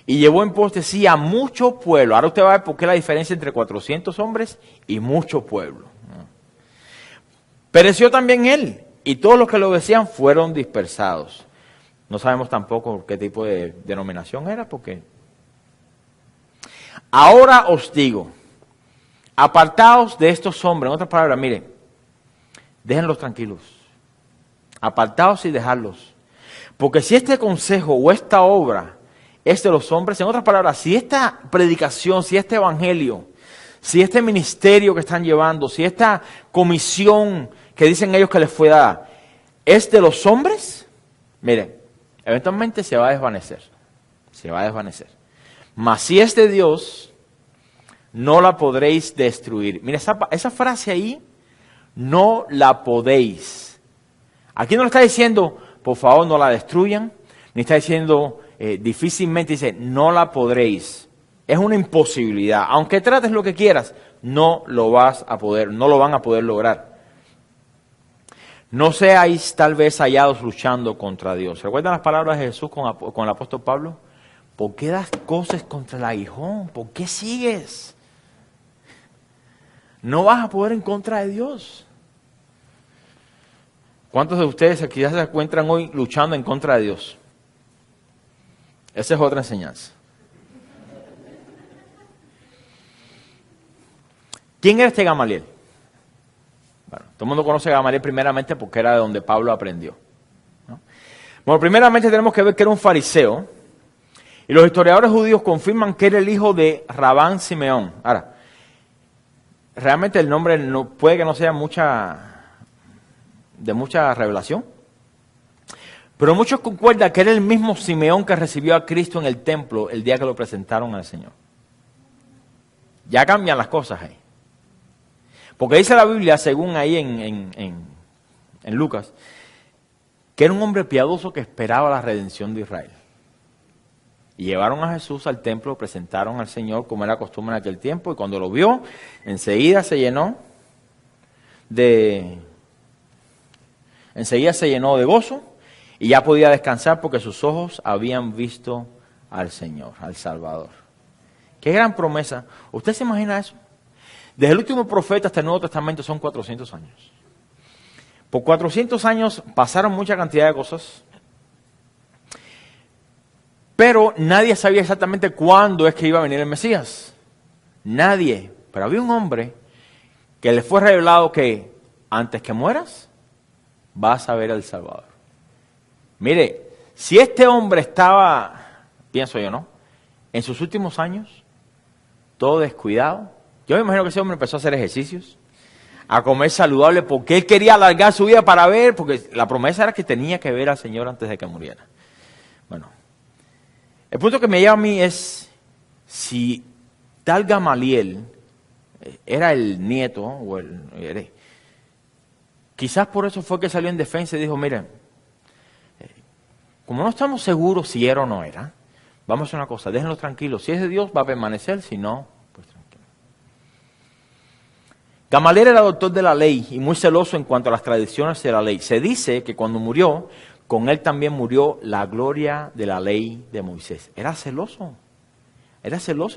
y llevó en pos de sí a mucho pueblo. Ahora usted va a ver por qué la diferencia entre 400 hombres y mucho pueblo. Pereció también él, y todos los que lo decían fueron dispersados. No sabemos tampoco qué tipo de denominación era, porque... Ahora os digo, apartaos de estos hombres. En otras palabras, miren, déjenlos tranquilos. Apartaos y dejadlos. Porque si este consejo o esta obra es de los hombres, en otras palabras, si esta predicación, si este evangelio, si este ministerio que están llevando, si esta comisión que dicen ellos que les fue dada, es de los hombres, miren, eventualmente se va a desvanecer. Se va a desvanecer. Mas si es de Dios, no la podréis destruir. Mira, esa frase ahí, no la podéis. Aquí no le está diciendo, por favor, no la destruyan, ni está diciendo, difícilmente dice, no la podréis. Es una imposibilidad. Aunque trates lo que quieras, no lo vas a poder, no lo van a poder lograr. No seáis tal vez hallados luchando contra Dios. ¿Recuerdan las palabras de Jesús con el apóstol Pablo? ¿Por qué das cosas contra el aguijón? ¿Por qué sigues? No vas a poder en contra de Dios. ¿Cuántos de ustedes quizás se encuentran hoy luchando en contra de Dios? Esa es otra enseñanza. ¿Quién era este Gamaliel? Bueno, todo el mundo conoce a Gamaliel primeramente porque era de donde Pablo aprendió, ¿no? Bueno, primeramente tenemos que ver que era un fariseo. Y los historiadores judíos confirman que era el hijo de Rabán Simeón. Ahora, realmente el nombre no, puede que no sea de mucha revelación. Pero muchos concuerdan que era el mismo Simeón que recibió a Cristo en el templo el día que lo presentaron al Señor. Ya cambian las cosas ahí. Porque dice la Biblia, según ahí en Lucas, que era un hombre piadoso que esperaba la redención de Israel. Y llevaron a Jesús al templo, presentaron al Señor como era costumbre en aquel tiempo, y cuando lo vio, enseguida se llenó de gozo, y ya podía descansar porque sus ojos habían visto al Señor, al Salvador. ¡Qué gran promesa! ¿Usted se imagina eso? Desde el último profeta hasta el Nuevo Testamento son 400 años. Por 400 años pasaron mucha cantidad de cosas, pero nadie sabía exactamente cuándo es que iba a venir el Mesías. Nadie. Pero había un hombre que le fue revelado que antes que mueras, vas a ver al Salvador. Mire, si este hombre estaba, pienso yo, ¿no?, en sus últimos años, todo descuidado. Yo me imagino que ese hombre empezó a hacer ejercicios, a comer saludable, porque él quería alargar su vida para ver, porque la promesa era que tenía que ver al Señor antes de que muriera. Bueno, el punto que me lleva a mí es, si tal Gamaliel era el nieto, o quizás por eso fue que salió en defensa y dijo, miren, como no estamos seguros si era o no era, vamos a hacer una cosa, déjenlo tranquilo, si es de Dios va a permanecer, si no, pues tranquilo. Gamaliel era doctor de la ley y muy celoso en cuanto a las tradiciones de la ley. Se dice que cuando murió, con él también murió la gloria de la ley de Moisés. Era celoso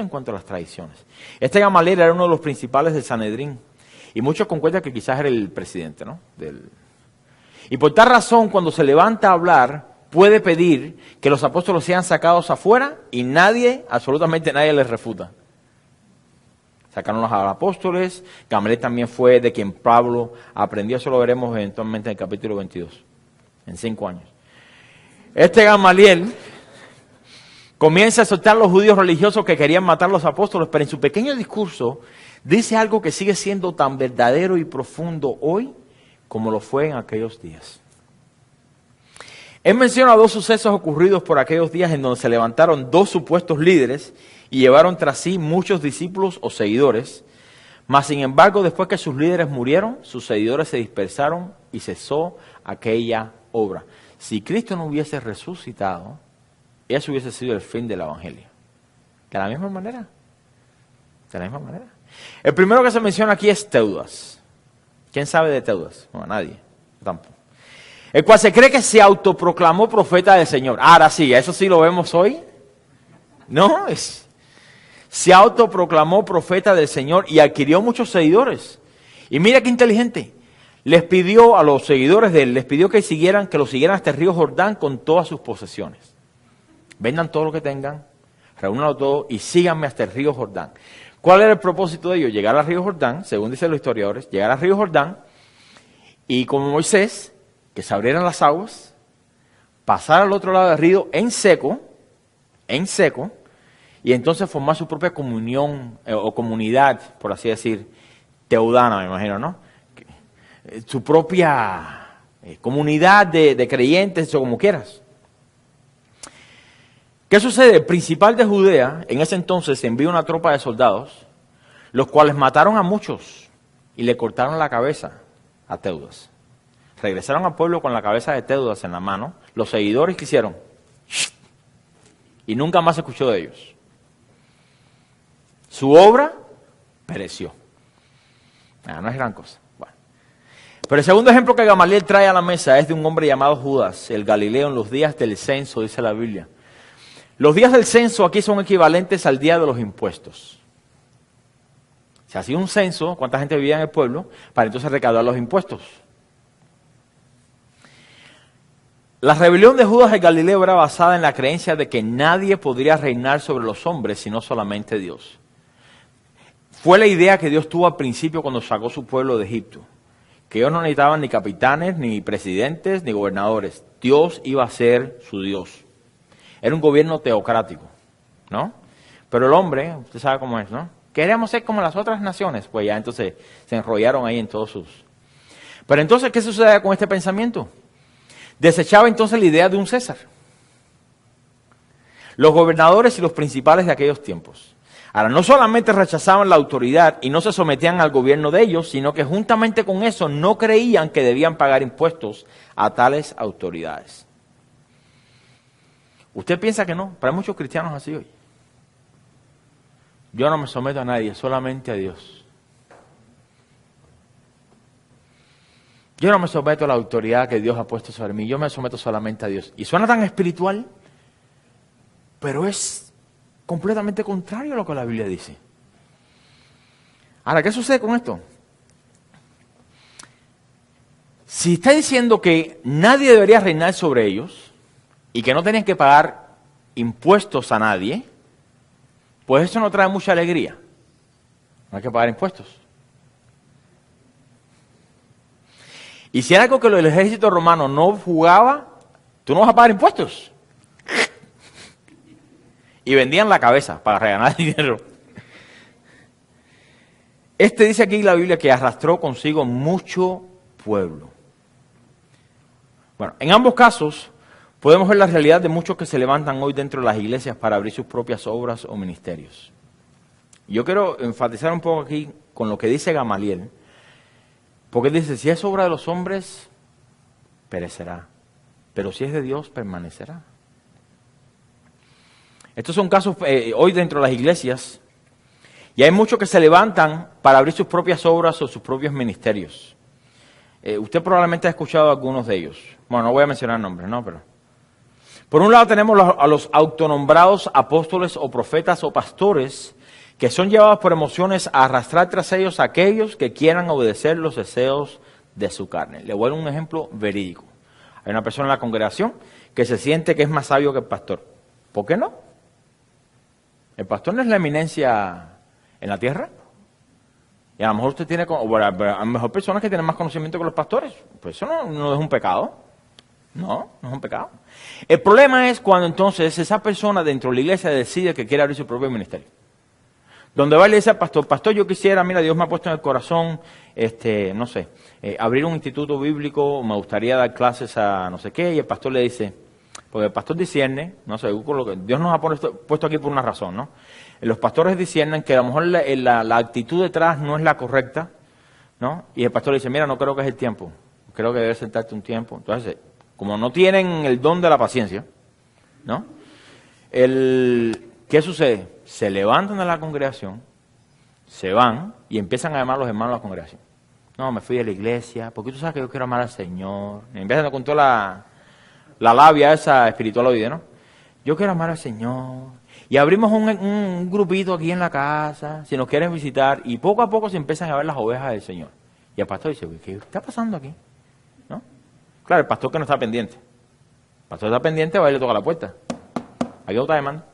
en cuanto a las tradiciones. Este Gamaliel era uno de los principales del Sanedrín y muchos concuerdan que quizás era el presidente, ¿no? Y por tal razón, cuando se levanta a hablar, puede pedir que los apóstoles sean sacados afuera y absolutamente nadie les refuta. Sacaron a los apóstoles. Gamaliel también fue de quien Pablo aprendió, eso lo veremos eventualmente en el capítulo 22, en 5 años. Este Gamaliel comienza a soltar a los judíos religiosos que querían matar a los apóstoles, pero en su pequeño discurso dice algo que sigue siendo tan verdadero y profundo hoy como lo fue en aquellos días. Él menciona 2 sucesos ocurridos por aquellos días en donde se levantaron 2 supuestos líderes y llevaron tras sí muchos discípulos o seguidores, mas sin embargo después que sus líderes murieron, sus seguidores se dispersaron y cesó aquella obra. Si Cristo no hubiese resucitado, eso hubiese sido el fin del Evangelio. De la misma manera. El primero que se menciona aquí es Teudas. ¿Quién sabe de Teudas? No, nadie. Tampoco. El cual se cree que se autoproclamó profeta del Señor. Ahora sí, eso sí lo vemos hoy. No, se autoproclamó profeta del Señor y adquirió muchos seguidores. Y mira qué inteligente. Les pidió a los seguidores de él, les pidió que lo siguieran hasta el río Jordán con todas sus posesiones. Vendan todo lo que tengan, reúnanlo todo y síganme hasta el río Jordán. ¿Cuál era el propósito de ellos? Llegar al río Jordán, según dicen los historiadores, llegar al río Jordán y como Moisés, que se abrieran las aguas, pasar al otro lado del río en seco, y entonces formar su propia comunión o comunidad, por así decir, teudana, me imagino, ¿no? Su propia comunidad de creyentes o como quieras. ¿Qué sucede? El principal de Judea en ese entonces envía una tropa de soldados los cuales mataron a muchos y le cortaron la cabeza a Teudas. Regresaron al pueblo con la cabeza de Teudas en la mano. Los seguidores, ¿qué hicieron? Y nunca más se escuchó de ellos. Su obra pereció. No es gran cosa. Bueno. Pero el segundo ejemplo que Gamaliel trae a la mesa es de un hombre llamado Judas, el Galileo, en los días del censo, dice la Biblia. Los días del censo aquí son equivalentes al día de los impuestos. Se hacía un censo, cuánta gente vivía en el pueblo, para entonces recaudar los impuestos. La rebelión de Judas el Galileo era basada en la creencia de que nadie podría reinar sobre los hombres, sino solamente Dios. Fue la idea que Dios tuvo al principio cuando sacó su pueblo de Egipto, que ellos no necesitaban ni capitanes, ni presidentes, ni gobernadores. Dios iba a ser su Dios. Era un gobierno teocrático, ¿no? Pero el hombre, usted sabe cómo es, ¿no? Queremos ser como las otras naciones. Pues ya entonces se enrollaron ahí en todos sus... Pero entonces, ¿qué sucede con este pensamiento? Desechaba entonces la idea de un César. Los gobernadores y los principales de aquellos tiempos. Ahora, no solamente rechazaban la autoridad y no se sometían al gobierno de ellos, sino que juntamente con eso no creían que debían pagar impuestos a tales autoridades. Usted piensa que no, pero hay muchos cristianos así hoy. Yo no me someto a nadie, solamente a Dios. Yo no me someto a la autoridad que Dios ha puesto sobre mí, yo me someto solamente a Dios. Y suena tan espiritual, pero es completamente contrario a lo que la Biblia dice. Ahora, ¿qué sucede con esto? Si está diciendo que nadie debería reinar sobre ellos y que no tenían que pagar impuestos a nadie, pues eso no trae mucha alegría. No hay que pagar impuestos. Y si era algo que el ejército romano no jugaba, tú no vas a pagar impuestos. Y vendían la cabeza para regalar dinero. Dice aquí la Biblia que arrastró consigo mucho pueblo. Bueno, en ambos casos podemos ver la realidad de muchos que se levantan hoy dentro de las iglesias para abrir sus propias obras o ministerios. Yo quiero enfatizar un poco aquí con lo que dice Gamaliel, porque dice, si es obra de los hombres, perecerá, pero si es de Dios, permanecerá. Estos son casos hoy dentro de las iglesias, y hay muchos que se levantan para abrir sus propias obras o sus propios ministerios. Usted probablemente ha escuchado algunos de ellos. Bueno, no voy a mencionar nombres, ¿no? Pero por un lado tenemos a los autonombrados apóstoles o profetas o pastores que son llevados por emociones a arrastrar tras ellos a aquellos que quieran obedecer los deseos de su carne. Le voy a dar un ejemplo verídico. Hay una persona en la congregación que se siente que es más sabio que el pastor. ¿Por qué no? El pastor no es la eminencia en la tierra. Y a lo mejor usted tiene, a lo mejor personas que tienen más conocimiento que los pastores. Pues eso no es un pecado. No es un pecado. El problema es cuando entonces esa persona dentro de la iglesia decide que quiere abrir su propio ministerio. Donde va y le dice al pastor, pastor, yo quisiera, mira, Dios me ha puesto en el corazón, no sé, abrir un instituto bíblico, me gustaría dar clases a no sé qué, y el pastor le dice, porque el pastor discierne, no sé, Dios nos ha puesto aquí por una razón, ¿no? Los pastores disciernen que a lo mejor la actitud detrás no es la correcta, ¿no? Y el pastor le dice, mira, no creo que es el tiempo, creo que debes sentarte un tiempo. Entonces, como no tienen el don de la paciencia, ¿no? ¿Qué sucede? Se levantan de la congregación, se van y empiezan a llamar a los hermanos de la congregación. No, me fui de la iglesia, porque tú sabes que yo quiero amar al Señor. Y empiezan con toda la labia esa espiritual hoy día, ¿no? Yo quiero amar al Señor. Y abrimos un grupito aquí en la casa, si nos quieren visitar, y poco a poco se empiezan a ver las ovejas del Señor. Y el pastor dice, ¿qué está pasando aquí? ¿No? Claro, el pastor que no está pendiente. El pastor está pendiente, va y le toca la puerta. Aquí otra demanda.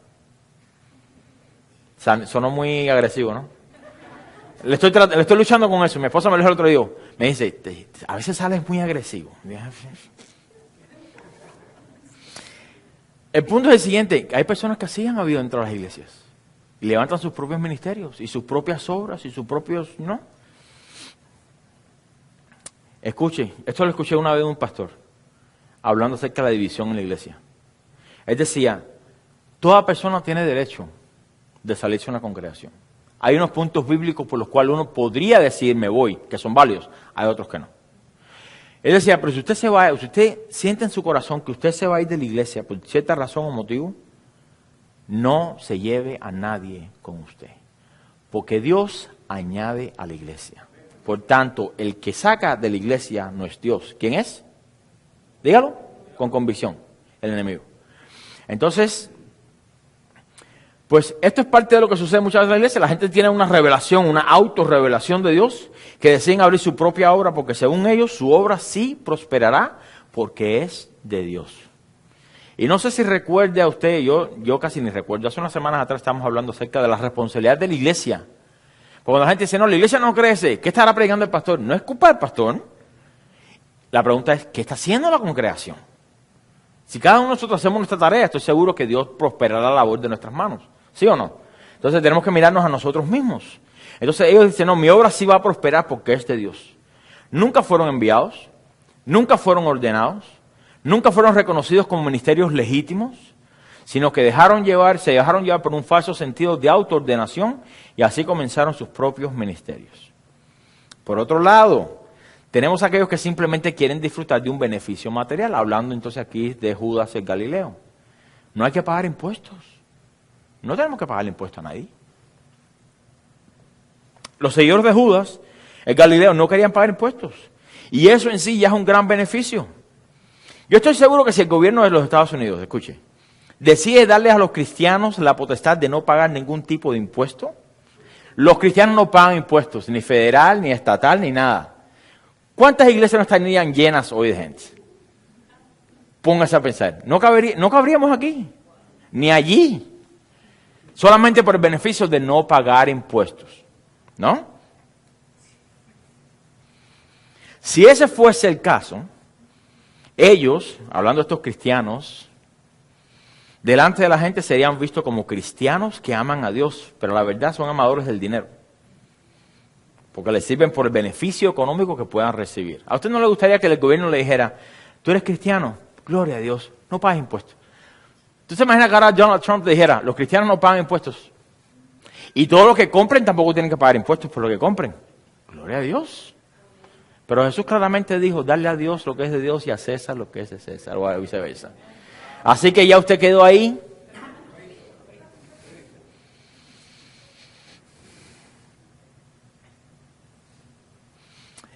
Sonó muy agresivo, ¿no? Le estoy luchando con eso. Mi esposa me lo dijo el otro día. Me dice, a veces sales muy agresivo. El punto es el siguiente. Hay personas que así han habido dentro de las iglesias. Y levantan sus propios ministerios, y sus propias obras, y sus propios... ¿no? Escuche, esto lo escuché una vez de un pastor, hablando acerca de la división en la iglesia. Él decía, toda persona tiene derecho de salirse de una congregación. Hay unos puntos bíblicos por los cuales uno podría decir me voy, que son válidos, hay otros que no. Él decía, pero si usted se va, si usted siente en su corazón que usted se va a ir de la iglesia por cierta razón o motivo, no se lleve a nadie con usted, porque Dios añade a la iglesia. Por tanto, el que saca de la iglesia no es Dios. ¿Quién es? Dígalo con convicción, el enemigo. Entonces, pues esto es parte de lo que sucede muchas veces en la iglesia. La gente tiene una revelación, una autorrevelación de Dios, que deciden abrir su propia obra porque según ellos su obra sí prosperará porque es de Dios. Y no sé si recuerde a usted, yo casi ni recuerdo, hace unas semanas atrás estábamos hablando acerca de la responsabilidad de la iglesia. Porque la gente dice, no, la iglesia no crece, ¿qué estará predicando el pastor? No es culpa del pastor. La pregunta es, ¿qué está haciendo la congregación? Si cada uno de nosotros hacemos nuestra tarea, estoy seguro que Dios prosperará la labor de nuestras manos. ¿Sí o no? Entonces tenemos que mirarnos a nosotros mismos. Entonces ellos dicen, no, mi obra sí va a prosperar porque es de Dios. Nunca fueron enviados, nunca fueron ordenados, nunca fueron reconocidos como ministerios legítimos, sino que se dejaron llevar por un falso sentido de autoordenación y así comenzaron sus propios ministerios. Por otro lado, tenemos aquellos que simplemente quieren disfrutar de un beneficio material, hablando entonces aquí de Judas el Galileo. No hay que pagar impuestos. No tenemos que pagar impuestos a nadie. Los seguidores de Judas, el Galileo, no querían pagar impuestos. Y eso en sí ya es un gran beneficio. Yo estoy seguro que si el gobierno de los Estados Unidos, escuche, decide darles a los cristianos la potestad de no pagar ningún tipo de impuesto, los cristianos no pagan impuestos, ni federal, ni estatal, ni nada. ¿Cuántas iglesias no estarían llenas hoy de gente? Póngase a pensar. No cabríamos aquí, ni allí. Solamente por el beneficio de no pagar impuestos, ¿no? Si ese fuese el caso, ellos, hablando de estos cristianos, delante de la gente serían vistos como cristianos que aman a Dios, pero la verdad son amadores del dinero, porque les sirven por el beneficio económico que puedan recibir. ¿A usted no le gustaría que el gobierno le dijera, tú eres cristiano, gloria a Dios, no pagues impuestos? ¿Tú se imaginas que ahora Donald Trump le dijera, los cristianos no pagan impuestos? Y todo lo que compren tampoco tienen que pagar impuestos por lo que compren. Gloria a Dios. Pero Jesús claramente dijo, darle a Dios lo que es de Dios y a César lo que es de César, o viceversa. Así que ya usted quedó ahí.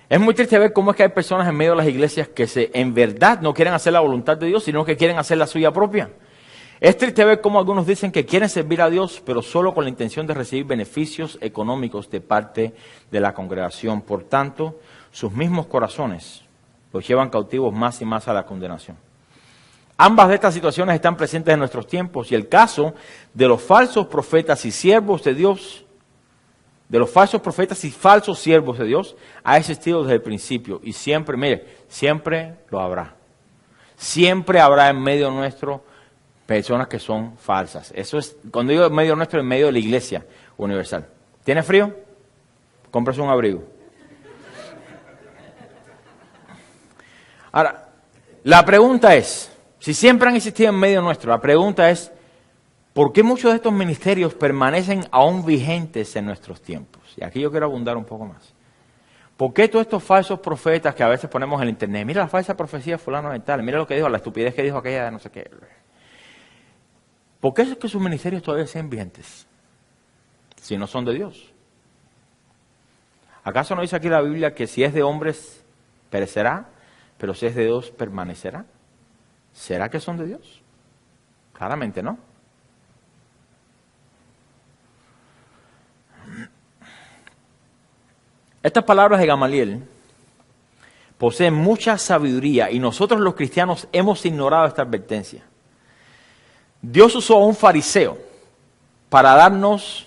Es muy triste ver cómo es que hay personas en medio de las iglesias que en verdad no quieren hacer la voluntad de Dios, sino que quieren hacer la suya propia. Es triste ver cómo algunos dicen que quieren servir a Dios, pero solo con la intención de recibir beneficios económicos de parte de la congregación. Por tanto, sus mismos corazones los llevan cautivos más y más a la condenación. Ambas de estas situaciones están presentes en nuestros tiempos y el caso de los falsos profetas y siervos de Dios, de los falsos profetas y falsos siervos de Dios, ha existido desde el principio y siempre, mire, siempre lo habrá. Siempre habrá en medio nuestro personas que son falsas. Eso es, cuando digo en medio nuestro, en medio de la iglesia universal. ¿Tiene frío? Cómprese un abrigo. Ahora, la pregunta es, si siempre han existido en medio nuestro, la pregunta es, ¿por qué muchos de estos ministerios permanecen aún vigentes en nuestros tiempos? Y aquí yo quiero abundar un poco más. ¿Por qué todos estos falsos profetas que a veces ponemos en el internet, mira la falsa profecía de fulano de tal, mira lo que dijo, la estupidez que dijo aquella de no sé qué? ¿Por qué es que sus ministerios todavía siguen vigentes? Si no son de Dios. ¿Acaso no dice aquí la Biblia que si es de hombres perecerá, pero si es de Dios permanecerá? ¿Será que son de Dios? Claramente no. Estas palabras de Gamaliel poseen mucha sabiduría y nosotros los cristianos hemos ignorado esta advertencia. Dios usó a un fariseo para darnos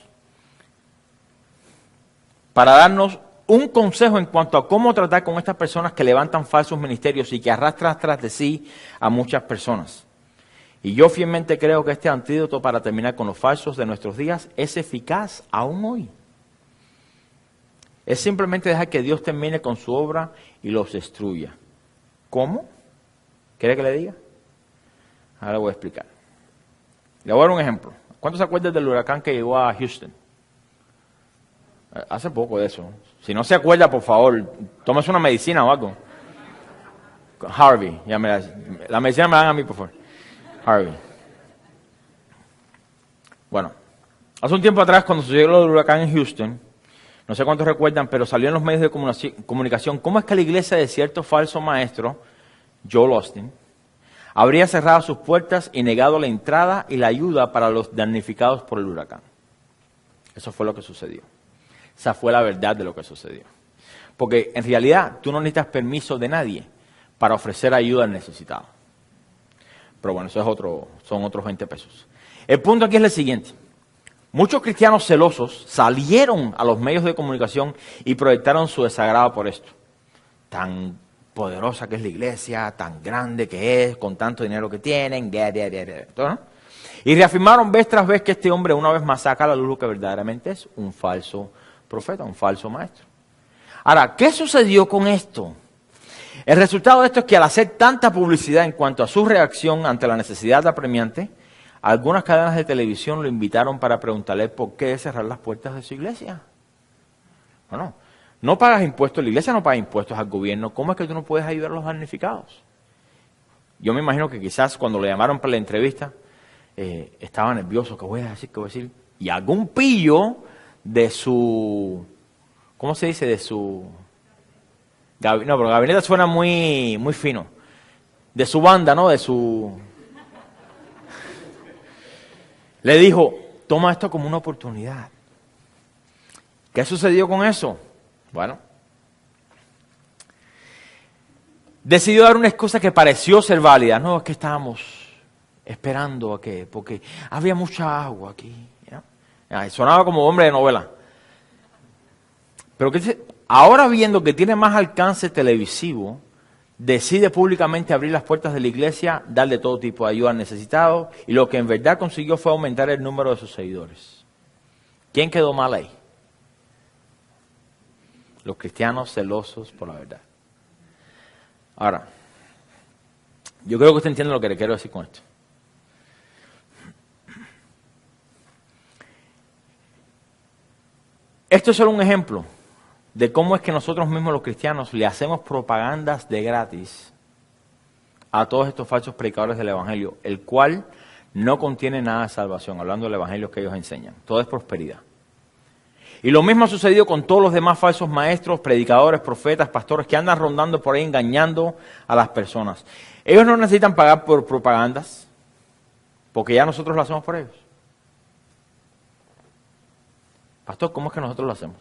un consejo en cuanto a cómo tratar con estas personas que levantan falsos ministerios y que arrastran tras de sí a muchas personas. Y yo fielmente creo que este antídoto para terminar con los falsos de nuestros días es eficaz aún hoy. Es simplemente dejar que Dios termine con su obra y los destruya. ¿Cómo? ¿Quiere que le diga? Ahora le voy a explicar. Le voy a dar un ejemplo. ¿Cuántos se acuerdan del huracán que llegó a Houston? Hace poco de eso. Si no se acuerda, por favor, tómese una medicina o algo. Harvey, ya la medicina me la dan a mí, por favor. Harvey. Bueno, hace un tiempo atrás, cuando sucedió lo del huracán en Houston, no sé cuántos recuerdan, pero salió en los medios de comunicación cómo es que la iglesia de cierto falso maestro, Joel Osteen, habría cerrado sus puertas y negado la entrada y la ayuda para los damnificados por el huracán. Eso fue lo que sucedió. Esa fue la verdad de lo que sucedió. Porque en realidad tú no necesitas permiso de nadie para ofrecer ayuda al necesitado. Pero bueno, eso es son otros 20 pesos. El punto aquí es el siguiente. Muchos cristianos celosos salieron a los medios de comunicación y proyectaron su desagrado por esto. Tan poderosa que es la iglesia, tan grande que es, con tanto dinero que tienen, ¿no? Y reafirmaron vez tras vez que este hombre una vez más saca a la luz lo que verdaderamente es un falso profeta, un falso maestro. Ahora, ¿qué sucedió con esto? El resultado de esto es que al hacer tanta publicidad en cuanto a su reacción ante la necesidad apremiante, algunas cadenas de televisión lo invitaron para preguntarle por qué cerrar las puertas de su iglesia. Bueno, no pagas impuestos, la iglesia no paga impuestos al gobierno, ¿cómo es que tú no puedes ayudar a los damnificados? Yo me imagino que quizás cuando le llamaron para la entrevista, estaba nervioso, ¿qué voy a decir? ¿Qué voy a decir? Y algún pillo de su, ¿cómo se dice? De su, no, pero gabinete suena muy, muy fino. De su banda, ¿no? Le dijo, toma esto como una oportunidad. ¿Qué sucedió con eso? Bueno, decidió dar una excusa que pareció ser válida. No, es que estábamos esperando a que, porque había mucha agua aquí. ¿No? Sonaba como hombre de novela. Pero ahora viendo que tiene más alcance televisivo, decide públicamente abrir las puertas de la iglesia, darle todo tipo de ayuda al necesitado, y lo que en verdad consiguió fue aumentar el número de sus seguidores. ¿Quién quedó mal ahí? Los cristianos celosos por la verdad. Ahora, yo creo que usted entiende lo que le quiero decir con esto. Esto es solo un ejemplo de cómo es que nosotros mismos los cristianos le hacemos propagandas de gratis a todos estos falsos predicadores del Evangelio, el cual no contiene nada de salvación, hablando del Evangelio que ellos enseñan. Todo es prosperidad. Y lo mismo ha sucedido con todos los demás falsos maestros, predicadores, profetas, pastores que andan rondando por ahí engañando a las personas. Ellos no necesitan pagar por propagandas, porque ya nosotros lo hacemos por ellos. Pastor, ¿cómo es que nosotros lo hacemos?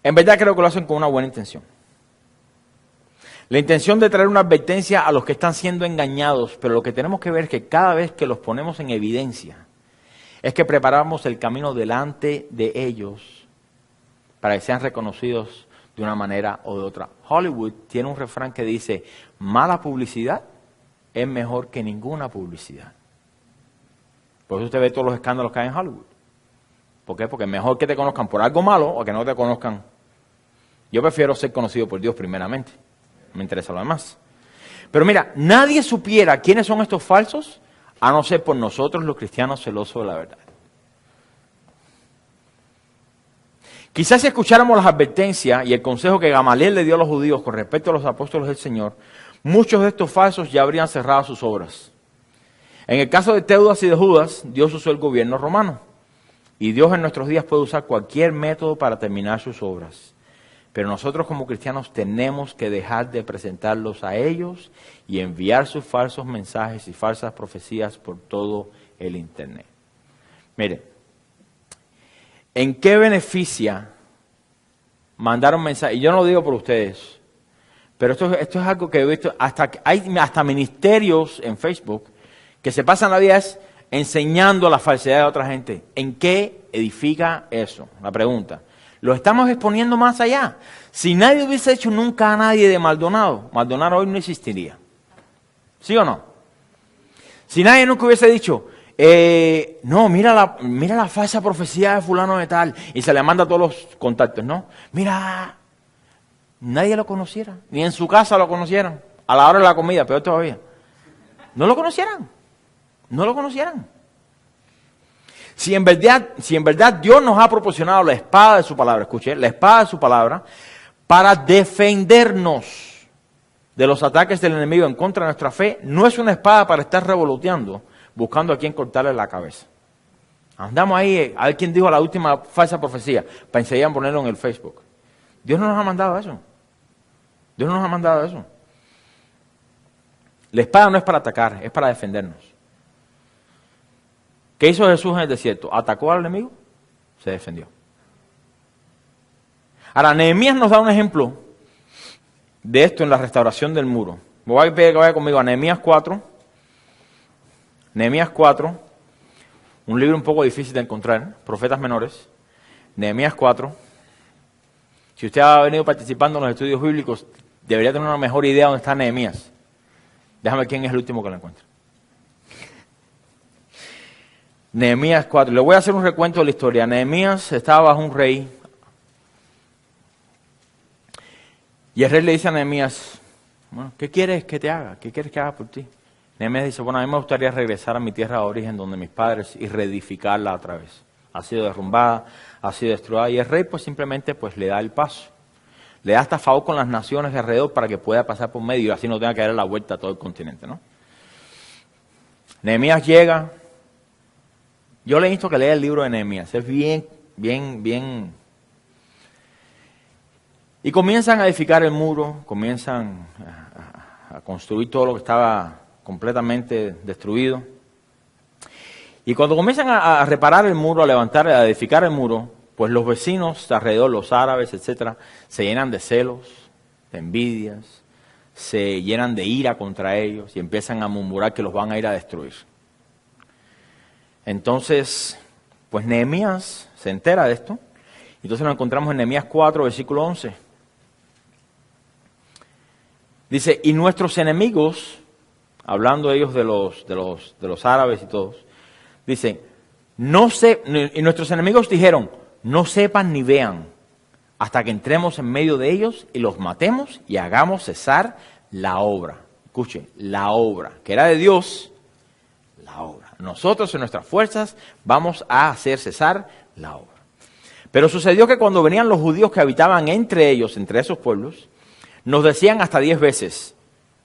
En verdad creo que lo hacen con una buena intención. La intención de traer una advertencia a los que están siendo engañados, pero lo que tenemos que ver es que cada vez que los ponemos en evidencia, es que preparamos el camino delante de ellos para que sean reconocidos de una manera o de otra. Hollywood tiene un refrán que dice, mala publicidad es mejor que ninguna publicidad. Por eso usted ve todos los escándalos que hay en Hollywood. ¿Por qué? Porque es mejor que te conozcan por algo malo o que no te conozcan. Yo prefiero ser conocido por Dios primeramente. No me interesa lo demás. Pero mira, nadie supiera quiénes son estos falsos a no ser por nosotros los cristianos celosos de la verdad. Quizás si escucháramos las advertencias y el consejo que Gamaliel le dio a los judíos con respecto a los apóstoles del Señor, muchos de estos falsos ya habrían cerrado sus obras. En el caso de Teudas y de Judas, Dios usó el gobierno romano. Y Dios en nuestros días puede usar cualquier método para terminar sus obras. Pero nosotros como cristianos tenemos que dejar de presentarlos a ellos y enviar sus falsos mensajes y falsas profecías por todo el Internet. Mire, ¿en qué beneficia mandar un mensaje? Y yo no lo digo por ustedes, pero esto es algo que he visto, hay hasta ministerios en Facebook que se pasan la vida enseñando la falsedad de otra gente. ¿En qué edifica eso? La pregunta. Lo estamos exponiendo más allá. Si nadie hubiese hecho nunca a nadie de Maldonado, Maldonado hoy no existiría. ¿Sí o no? Si nadie nunca hubiese dicho, no, mira la falsa profecía de fulano de tal, y se le manda a todos los contactos, ¿no? Mira, nadie lo conociera, ni en su casa lo conocieran, a la hora de la comida, peor todavía. No lo conocieran. No lo conocieran. Si en verdad Dios nos ha proporcionado la espada de su palabra, escuche, la espada de su palabra, para defendernos de los ataques del enemigo en contra de nuestra fe, no es una espada para estar revoloteando, buscando a quien cortarle la cabeza. Andamos ahí, a ver quién dijo la última falsa profecía, para enseguida ponerlo en el Facebook. Dios no nos ha mandado eso. Dios no nos ha mandado eso. La espada no es para atacar, es para defendernos. ¿Qué hizo Jesús en el desierto? ¿Atacó al enemigo? Se defendió. Ahora, Nehemías nos da un ejemplo de esto en la restauración del muro. Me voy a pedir que vaya conmigo a Nehemías 4. Nehemías 4, un libro un poco difícil de encontrar, Profetas Menores. Nehemías 4. Si usted ha venido participando en los estudios bíblicos, debería tener una mejor idea de dónde está Nehemías. Déjame ver quién es el último que lo encuentre. Nehemías 4. Le voy a hacer un recuento de la historia. Nehemías estaba bajo un rey. Y el rey le dice a Nehemías, bueno, ¿qué quieres que te haga? ¿Qué quieres que haga por ti? Nehemías dice, bueno, a mí me gustaría regresar a mi tierra de origen, donde mis padres, y reedificarla otra vez. Ha sido derrumbada, ha sido destruida. Y el rey pues simplemente pues le da el paso. Le da hasta favor con las naciones de alrededor para que pueda pasar por medio y así no tenga que dar la vuelta a todo el continente, ¿no? Nehemías llega. Yo le he visto que lea el libro de Nehemías. Es bien. Y comienzan a edificar el muro, comienzan a construir todo lo que estaba completamente destruido. Y cuando comienzan a reparar el muro, a levantar, a edificar el muro, pues los vecinos de alrededor, los árabes, etcétera, se llenan de celos, de envidias, se llenan de ira contra ellos y empiezan a murmurar que los van a ir a destruir. Entonces, pues Nehemías se entera de esto. Entonces nos encontramos en Nehemías 4, versículo 11. Dice, y nuestros enemigos, hablando ellos de los árabes y todos, dicen, y nuestros enemigos dijeron, no sepan ni vean, hasta que entremos en medio de ellos y los matemos y hagamos cesar la obra. Escuche, la obra, que era de Dios, la obra. Nosotros en nuestras fuerzas vamos a hacer cesar la obra. Pero sucedió que cuando venían los judíos que habitaban entre ellos, entre esos pueblos, nos decían hasta 10 veces,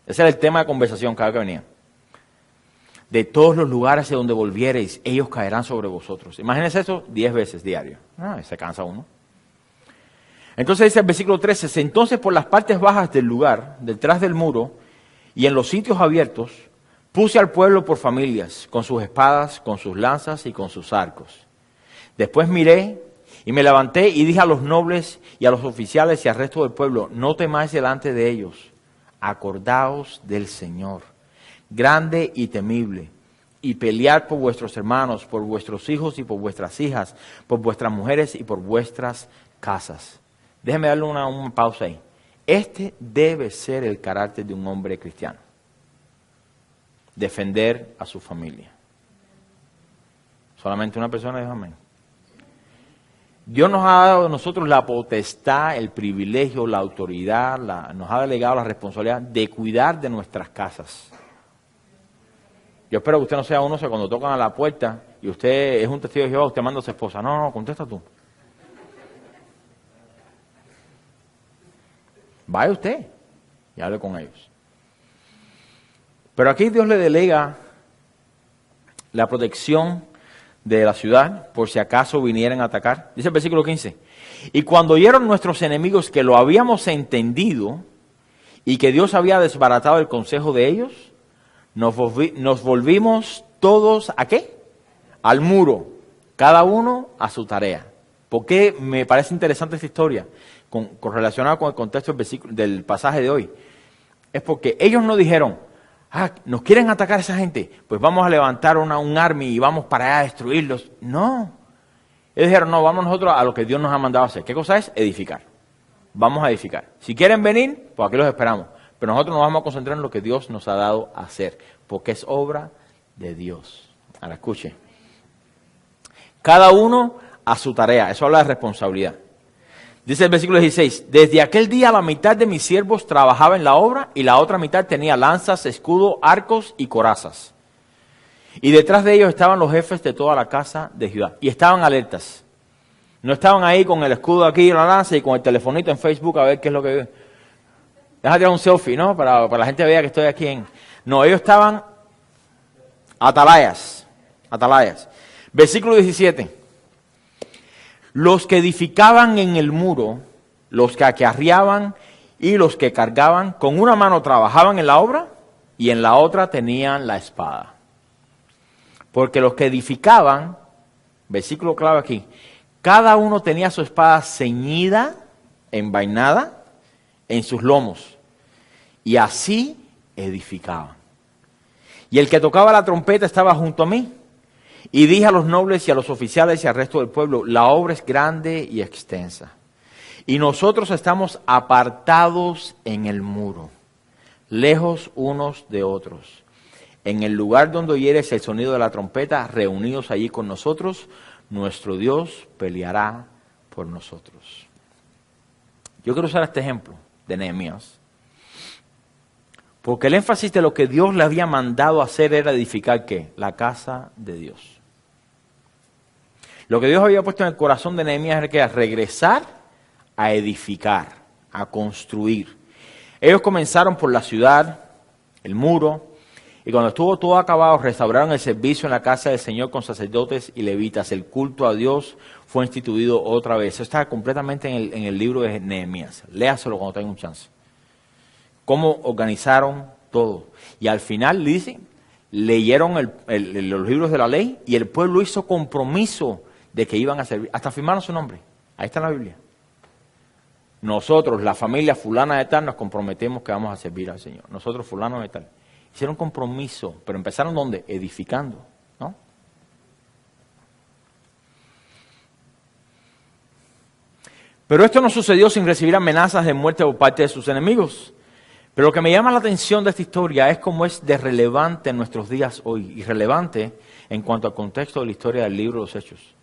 ese era el tema de conversación cada vez que venían, de todos los lugares de donde volviereis, ellos caerán sobre vosotros. Imagínense eso 10 veces diario. Se cansa uno. Entonces dice el versículo 13, entonces por las partes bajas del lugar, detrás del muro, y en los sitios abiertos, puse al pueblo por familias, con sus espadas, con sus lanzas y con sus arcos. Después miré y me levanté y dije a los nobles y a los oficiales y al resto del pueblo, no temáis delante de ellos, acordaos del Señor, grande y temible, y pelear por vuestros hermanos, por vuestros hijos y por vuestras hijas, por vuestras mujeres y por vuestras casas. Déjeme darle una pausa ahí. Este debe ser el carácter de un hombre cristiano. Defender a su familia. Solamente una persona dijo amén. Dios nos ha dado a nosotros la potestad, el privilegio, la autoridad, nos ha delegado la responsabilidad de cuidar de nuestras casas. Yo espero que usted no sea uno que cuando tocan a la puerta y usted es un testigo de Jehová, usted manda a su esposa. No, contesta tú. Vaya usted y hable con ellos. Pero aquí Dios le delega la protección de la ciudad por si acaso vinieran a atacar. Dice el versículo 15. Y cuando oyeron nuestros enemigos que lo habíamos entendido y que Dios había desbaratado el consejo de ellos, nos volvimos todos ¿a qué? Al muro, cada uno a su tarea. ¿Por qué me parece interesante esta historia? Relacionada con el contexto del pasaje de hoy. Es porque ellos no dijeron, nos quieren atacar a esa gente, pues vamos a levantar un army y vamos para allá a destruirlos. No. Ellos dijeron, no, vamos nosotros a lo que Dios nos ha mandado a hacer. ¿Qué cosa es? Edificar. Vamos a edificar. Si quieren venir, pues aquí los esperamos. Pero nosotros nos vamos a concentrar en lo que Dios nos ha dado a hacer, porque es obra de Dios. Ahora escuche. Cada uno a su tarea. Eso habla de responsabilidad. Dice el versículo 16, desde aquel día la mitad de mis siervos trabajaba en la obra y la otra mitad tenía lanzas, escudo, arcos y corazas. Y detrás de ellos estaban los jefes de toda la casa de Judá. Y estaban alertas. No estaban ahí con el escudo aquí en la lanza y con el telefonito en Facebook a ver qué es lo que... Deja tirar un selfie, ¿no? Para la gente vea que estoy aquí en... No, ellos estaban atalayas. Atalayas. Versículo 17. Los que edificaban en el muro, los que acarreaban y los que cargaban, con una mano trabajaban en la obra y en la otra tenían la espada. Porque los que edificaban, versículo clave aquí, cada uno tenía su espada ceñida, envainada en sus lomos, y así edificaban. Y el que tocaba la trompeta estaba junto a mí, y dije a los nobles y a los oficiales y al resto del pueblo, la obra es grande y extensa, y nosotros estamos apartados en el muro, lejos unos de otros. En el lugar donde oyeres el sonido de la trompeta, reunidos allí con nosotros, nuestro Dios peleará por nosotros. Yo quiero usar este ejemplo de Nehemías, porque el énfasis de lo que Dios le había mandado hacer era edificar, ¿qué? La casa de Dios. Lo que Dios había puesto en el corazón de Nehemías era que regresar a edificar, a construir. Ellos comenzaron por la ciudad, el muro, y cuando estuvo todo acabado, restauraron el servicio en la casa del Señor con sacerdotes y levitas. El culto a Dios fue instituido otra vez. Eso está completamente en el libro de Nehemías. Léaselo cuando tenga un chance. Cómo organizaron todo. Y al final, dicen, leyeron los libros de la ley y el pueblo hizo compromiso de que iban a servir. Hasta firmaron su nombre. Ahí está en la Biblia. Nosotros, la familia fulana de tal, nos comprometemos que vamos a servir al Señor. Nosotros, fulano de tal. Hicieron compromiso, pero empezaron ¿dónde? Edificando, ¿no? Pero esto no sucedió sin recibir amenazas de muerte por parte de sus enemigos. Pero lo que me llama la atención de esta historia es cómo es de relevante en nuestros días hoy, y relevante en cuanto al contexto de la historia del libro de los Hechos.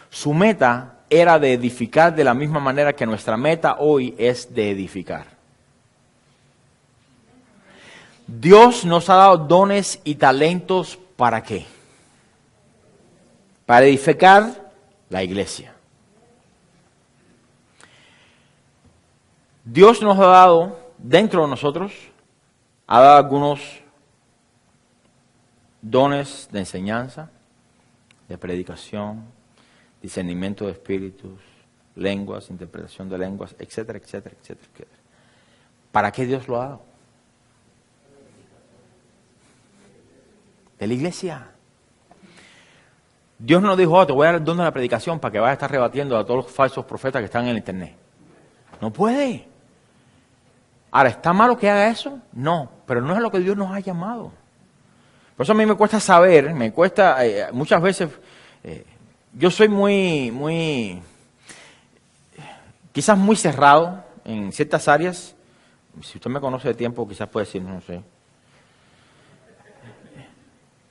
Su meta era de edificar de la misma manera que nuestra meta hoy es de edificar. Dios nos ha dado dones y talentos, ¿para qué? Para edificar la iglesia. Dios nos ha dado, dentro de nosotros, ha dado algunos dones de enseñanza, de predicación, discernimiento de espíritus, lenguas, interpretación de lenguas, etcétera, etcétera, etcétera, etcétera. ¿Para qué Dios lo ha dado? De la iglesia. Dios no dijo, te voy a dar el don de la predicación para que vayas a estar rebatiendo a todos los falsos profetas que están en el internet. No puede. Ahora, ¿está malo que haga eso? No, pero no es lo que Dios nos ha llamado. Por eso a mí me cuesta saber, muchas veces, yo soy quizás muy cerrado en ciertas áreas. Si usted me conoce de tiempo, quizás puede decir, no sé.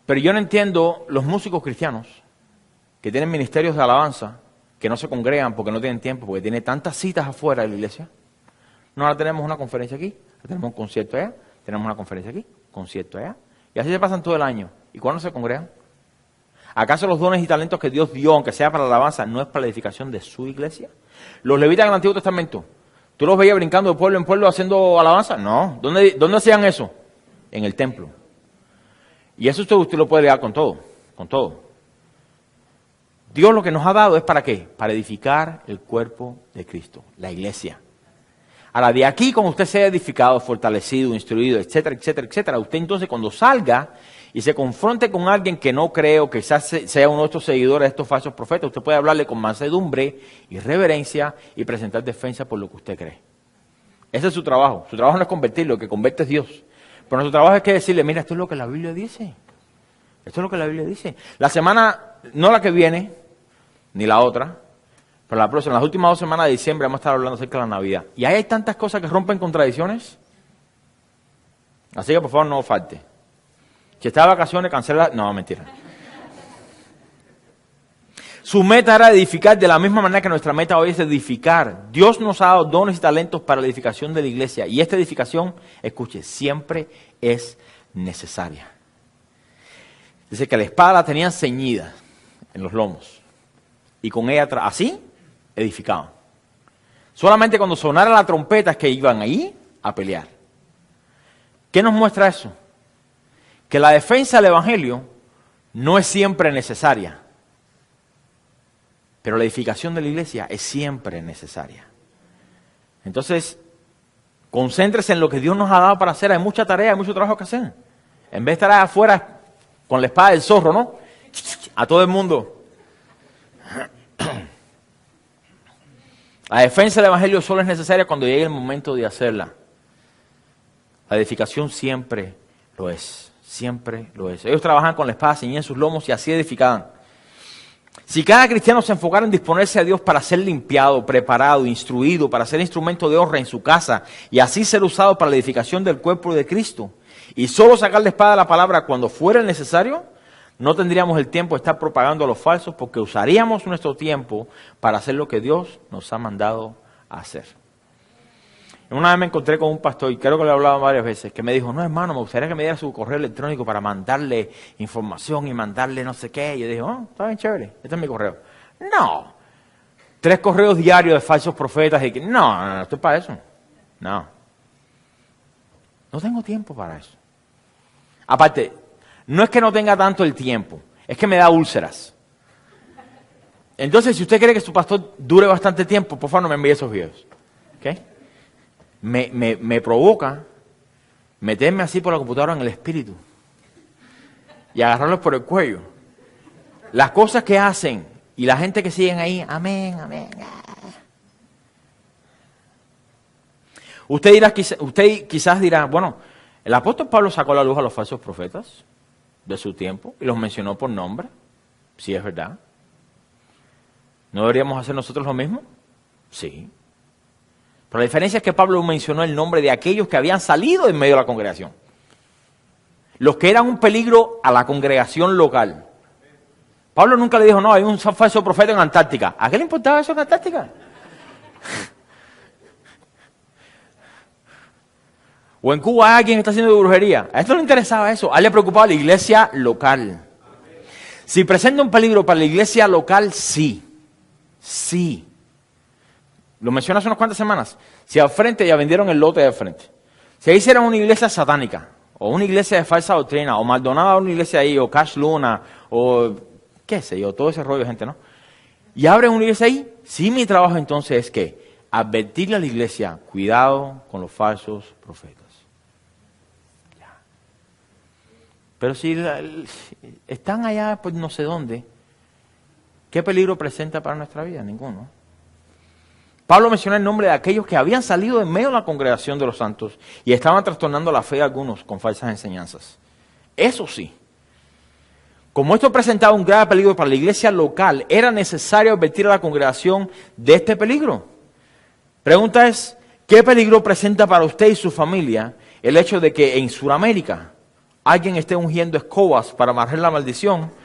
Pero yo no entiendo los músicos cristianos que tienen ministerios de alabanza, que no se congregan porque no tienen tiempo, porque tienen tantas citas afuera de la iglesia. No, ahora tenemos una conferencia aquí, tenemos un concierto allá, tenemos una conferencia aquí, concierto allá. Y así se pasan todo el año. ¿Y cuándo se congregan? ¿Acaso los dones y talentos que Dios dio, aunque sea para la alabanza, no es para la edificación de su iglesia? Los levitas en el Antiguo Testamento, ¿tú los veías brincando de pueblo en pueblo haciendo alabanza? No. ¿Dónde hacían eso? En el templo. Y eso usted lo puede leer con todo, con todo. Dios lo que nos ha dado es ¿para qué? Para edificar el cuerpo de Cristo, la iglesia. Ahora, de aquí, como usted sea edificado, fortalecido, instruido, etcétera, etcétera, etcétera, usted entonces cuando salga y se confronte con alguien que no cree o que quizás sea uno de estos seguidores de estos falsos profetas, usted puede hablarle con mansedumbre y reverencia y presentar defensa por lo que usted cree. Ese es su trabajo. Su trabajo no es convertirlo, lo que convierte es Dios. Pero nuestro trabajo es que decirle, mira, esto es lo que la Biblia dice. Esto es lo que la Biblia dice. La semana, no la que viene, ni la otra, pero la próxima, en las últimas 2 semanas de diciembre vamos a estar hablando acerca de la Navidad. Y ahí hay tantas cosas que rompen contradicciones. Así que por favor no falte. Si está de vacaciones, cancela. No, mentira. Su meta era edificar de la misma manera que nuestra meta hoy es edificar. Dios nos ha dado dones y talentos para la edificación de la iglesia. Y esta edificación, escuche, siempre es necesaria. Dice que la espada la tenían ceñida en los lomos. Y con ella, así, edificaban. Solamente cuando sonara la trompeta es que iban ahí a pelear. ¿Qué nos muestra eso? Que la defensa del Evangelio no es siempre necesaria. Pero la edificación de la iglesia es siempre necesaria. Entonces, concéntrese en lo que Dios nos ha dado para hacer. Hay mucha tarea, hay mucho trabajo que hacer. En vez de estar afuera con la espada del zorro, ¿no? A todo el mundo. La defensa del Evangelio solo es necesaria cuando llegue el momento de hacerla. La edificación siempre lo es. Siempre lo es. Ellos trabajan con la espada ceñida en sus lomos y así edificaban. Si cada cristiano se enfocara en disponerse a Dios para ser limpiado, preparado, instruido, para ser instrumento de honra en su casa y así ser usado para la edificación del cuerpo de Cristo, y solo sacar la espada de la palabra cuando fuera necesario, no tendríamos el tiempo de estar propagando a los falsos porque usaríamos nuestro tiempo para hacer lo que Dios nos ha mandado a hacer. Una vez me encontré con un pastor, y creo que le he hablado varias veces, que me dijo, no hermano, me gustaría que me diera su correo electrónico para mandarle información y mandarle no sé qué. Y yo dije, oh, está bien chévere, este es mi correo. No, 3 correos diarios de falsos profetas. Y que, no, estoy para eso. No tengo tiempo para eso. Aparte, no es que no tenga tanto el tiempo, es que me da úlceras. Entonces, si usted quiere que su pastor dure bastante tiempo, por favor no me envíe esos videos. ¿Ok? Me provoca meterme así por la computadora en el espíritu y agarrarlos por el cuello. Las cosas que hacen y la gente que siguen ahí, amén, amén. Usted quizás dirá, bueno, el apóstol Pablo sacó a la luz a los falsos profetas de su tiempo y los mencionó por nombre. Sí, es verdad. ¿No deberíamos hacer nosotros lo mismo? Sí. Pero la diferencia es que Pablo mencionó el nombre de aquellos que habían salido en medio de la congregación. Los que eran un peligro a la congregación local. Pablo nunca le dijo, no, hay un falso profeta en Antártica. ¿A qué le importaba eso en Antártica? O en Cuba hay alguien que está haciendo brujería. A esto no le interesaba eso. A él le preocupaba la iglesia local. Si presenta un peligro para la iglesia local, sí. Sí. Lo mencioné hace unas cuantas semanas. Si al frente ya vendieron el lote de frente. Si ahí hicieran una iglesia satánica, o una iglesia de falsa doctrina, o Maldonado una iglesia ahí, o Cash Luna, o qué sé yo, todo ese rollo de gente, ¿no? Y abren una iglesia ahí, sí, mi trabajo entonces es que advertirle a la iglesia, cuidado con los falsos profetas. Ya. Pero si están allá, pues no sé dónde, ¿qué peligro presenta para nuestra vida? Ninguno. Pablo menciona el nombre de aquellos que habían salido en medio de la congregación de los santos y estaban trastornando la fe de algunos con falsas enseñanzas. Eso sí, como esto presentaba un grave peligro para la iglesia local, era necesario advertir a la congregación de este peligro. Pregunta es, ¿qué peligro presenta para usted y su familia el hecho de que en Sudamérica alguien esté ungiendo escobas para amarrar la maldición?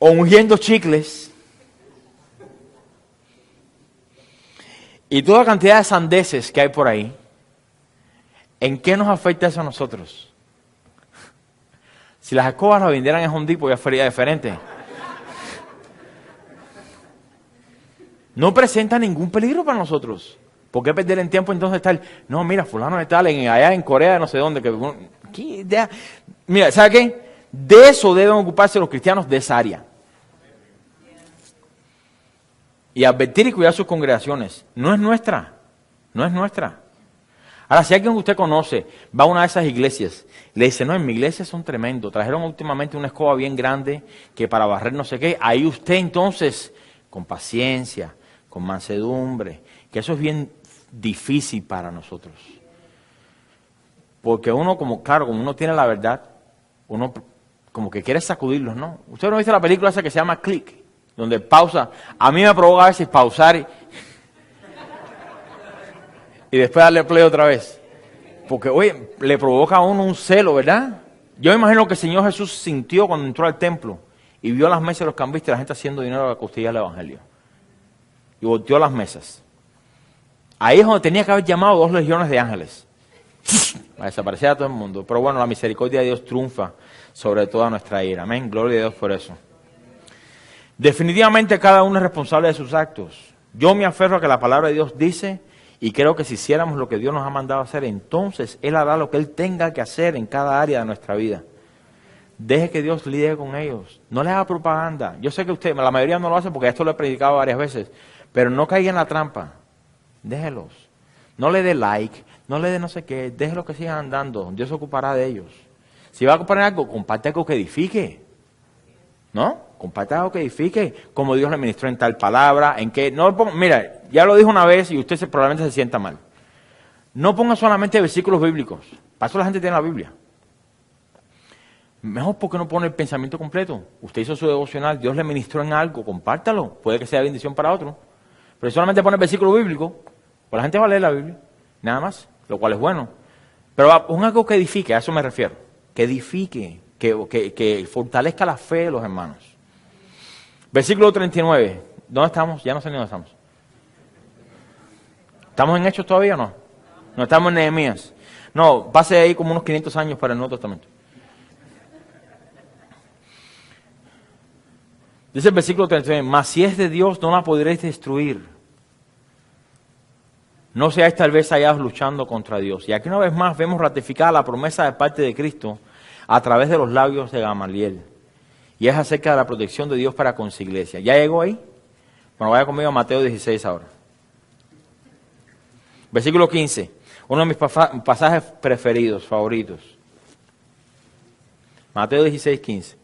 O ungiendo chicles. Y toda cantidad de sandeces que hay por ahí. ¿En qué nos afecta eso a nosotros? Si las escobas las vendieran en Home Depot ya sería diferente. No presenta ningún peligro para nosotros. ¿Por qué perder el tiempo entonces estar? No, mira, fulano de tal, allá en Corea, no sé dónde. Mira, ¿sabe qué? De eso deben ocuparse los cristianos de esa área. Y advertir y cuidar sus congregaciones. No es nuestra. No es nuestra. Ahora, si alguien que usted conoce va a una de esas iglesias, le dice, no, en mi iglesia son tremendos. Trajeron últimamente una escoba bien grande que para barrer no sé qué. Ahí usted entonces, con paciencia, con mansedumbre, que eso es bien difícil para nosotros. Porque uno, como uno tiene la verdad, uno como que quiere sacudirlos, ¿no? Usted no ha visto la película esa que se llama Click, donde pausa. A mí me provoca a veces pausar y después darle play otra vez. Porque, oye, le provoca a uno un celo, ¿verdad? Yo me imagino que el Señor Jesús sintió cuando entró al templo y vio las mesas de los cambistas y la gente haciendo dinero para costillar el Evangelio. Y volteó las mesas. Ahí es donde tenía que haber llamado 2 legiones de ángeles. Va a desaparecer a todo el mundo. Pero bueno, la misericordia de Dios triunfa sobre toda nuestra ira. Amén. Gloria a Dios por eso. Definitivamente cada uno es responsable de sus actos. Yo me aferro a que la palabra de Dios dice y creo que si hiciéramos lo que Dios nos ha mandado a hacer, entonces Él hará lo que Él tenga que hacer en cada área de nuestra vida. Deje que Dios lidie con ellos. No les haga propaganda. Yo sé que usted, la mayoría no lo hace porque esto lo he predicado varias veces, pero no caiga en la trampa. Déjelos. No le dé like, no le dé no sé qué, déjelos que sigan andando. Dios se ocupará de ellos. Si va a compartir algo, comparte algo que edifique. ¿No? Comparte algo que edifique, como Dios le ministró en tal palabra, en que no ponga, mira, ya lo dijo una vez y usted probablemente se sienta mal. No ponga solamente versículos bíblicos. Para eso la gente tiene la Biblia. Mejor porque no pone el pensamiento completo. Usted hizo su devocional, Dios le ministró en algo, compártalo. Puede que sea bendición para otro. Pero si solamente pone el versículo bíblico, pues la gente va a leer la Biblia, nada más, lo cual es bueno. Pero ponga algo que edifique, a eso me refiero. Que edifique, que fortalezca la fe de los hermanos. Versículo 39. ¿Dónde estamos? Ya no sé ni dónde estamos. ¿Estamos en Hechos todavía o no? No estamos en Nehemías. No, pase ahí como unos 500 años para el Nuevo Testamento. Dice el versículo 39. Mas si es de Dios, no la podréis destruir. No seáis tal vez hallados luchando contra Dios. Y aquí una vez más vemos ratificada la promesa de parte de Cristo a través de los labios de Gamaliel. Y es acerca de la protección de Dios para con su iglesia. ¿Ya llegó ahí? Bueno, vaya conmigo a Mateo 16 ahora. Versículo 15. Uno de mis pasajes preferidos, favoritos. Mateo 16, 15.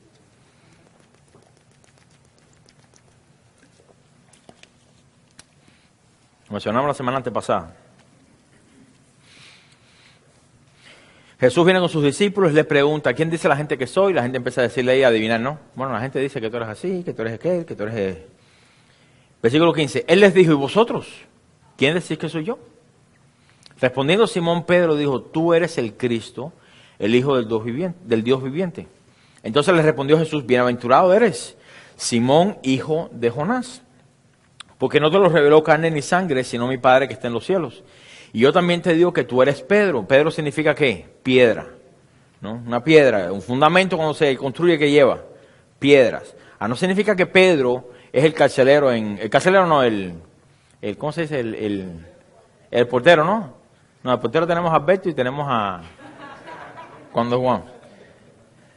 Mencionamos la semana antepasada. Jesús viene con sus discípulos y les pregunta, ¿quién dice la gente que soy? La gente empieza a decirle ahí, a adivinar, ¿no? Bueno, la gente dice que tú eres así, que tú eres aquel, que tú eres... Versículo 15. Él les dijo, ¿y vosotros? ¿Quién decís que soy yo? Respondiendo Simón Pedro dijo, tú eres el Cristo, el Hijo del Dios viviente. Entonces le respondió Jesús, bienaventurado eres, Simón, hijo de Jonás. Porque no te lo reveló carne ni sangre, sino mi Padre que está en los cielos. Y yo también te digo que tú eres Pedro. Pedro significa ¿qué? Piedra, ¿no? Una piedra, un fundamento cuando se construye que lleva piedras. No significa que Pedro es el carcelero el carcelero no, ¿cómo se dice? El portero, ¿no? No, el portero tenemos a Alberto y tenemos a cuando Juan.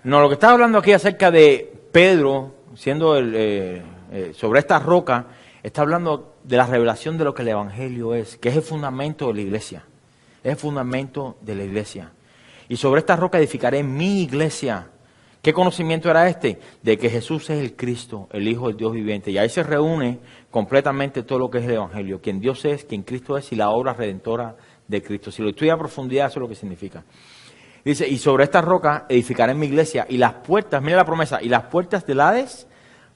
No, lo que está hablando aquí acerca de Pedro, siendo sobre esta roca, está hablando de la revelación de lo que el Evangelio es, que es el fundamento de la iglesia. Es el fundamento de la iglesia. Y sobre esta roca edificaré mi iglesia. ¿Qué conocimiento era este? De que Jesús es el Cristo, el Hijo del Dios viviente. Y ahí se reúne completamente todo lo que es el Evangelio. Quien Dios es, quien Cristo es y la obra redentora de Cristo. Si lo estudia a profundidad, eso es lo que significa. Dice, y sobre esta roca edificaré mi iglesia. Y las puertas, mira la promesa, y las puertas del Hades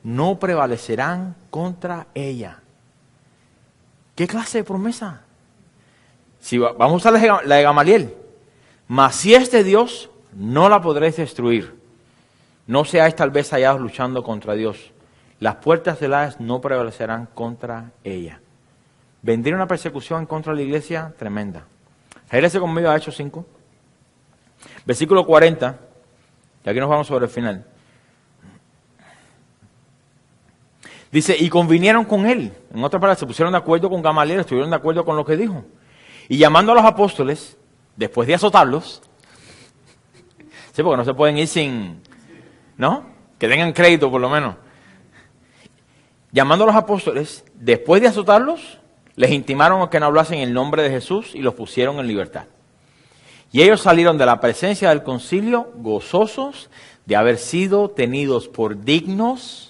no prevalecerán contra ella. ¿Qué clase de promesa? Si vamos a usar la de Gamaliel. Mas si es de Dios, no la podréis destruir. No seáis tal vez hallados luchando contra Dios. Las puertas del Hades no prevalecerán contra ella. Vendría una persecución contra la iglesia tremenda. Regrese conmigo a Hechos 5. Versículo 40. Y aquí nos vamos sobre el final. Dice, y convinieron con él. En otras palabras, se pusieron de acuerdo con Gamaliel, estuvieron de acuerdo con lo que dijo. Y llamando a los apóstoles, después de azotarlos, sí, porque no se pueden ir sin, ¿no? Que tengan crédito por lo menos. Llamando a los apóstoles, después de azotarlos, les intimaron a que no hablasen en el nombre de Jesús y los pusieron en libertad. Y ellos salieron de la presencia del concilio gozosos de haber sido tenidos por dignos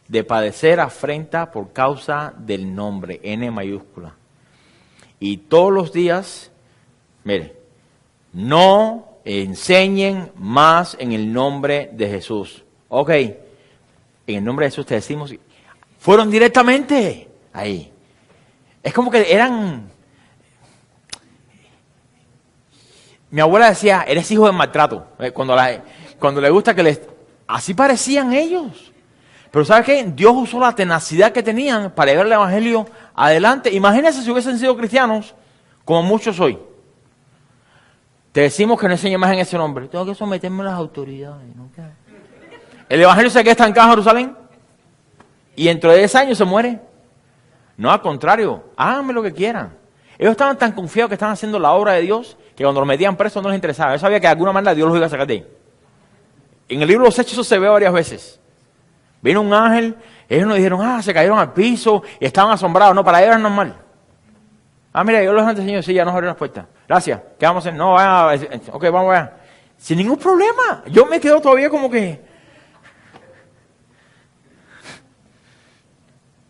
de padecer afrenta por causa del nombre, N mayúscula. Y todos los días, mire, no enseñen más en el nombre de Jesús. Ok, en el nombre de Jesús te decimos, fueron directamente ahí. Es como que eran, mi abuela decía, eres hijo de maltrato, cuando le gusta que así parecían ellos. Pero ¿sabe qué? Dios usó la tenacidad que tenían para llevar el Evangelio adelante. Imagínense si hubiesen sido cristianos, como muchos hoy. Te decimos que no enseñes más en ese nombre. Tengo que someterme a las autoridades. ¿No? El evangelio se queda estancado en Jerusalén y dentro de 10 años se muere. No, al contrario, háganme lo que quieran. Ellos estaban tan confiados que estaban haciendo la obra de Dios que cuando los metían presos no les interesaba. Ellos sabían que de alguna manera Dios los iba a sacar de ahí. En el libro de los Hechos eso se ve varias veces. Vino un ángel, ellos nos dijeron, se cayeron al piso y estaban asombrados. No, para ellos era normal. Mira, yo los enseño, sí, ya nos abrieron las puertas. Gracias, ¿qué vamos a hacer? No, ok, vamos allá. Sin ningún problema. Yo me quedo todavía como que...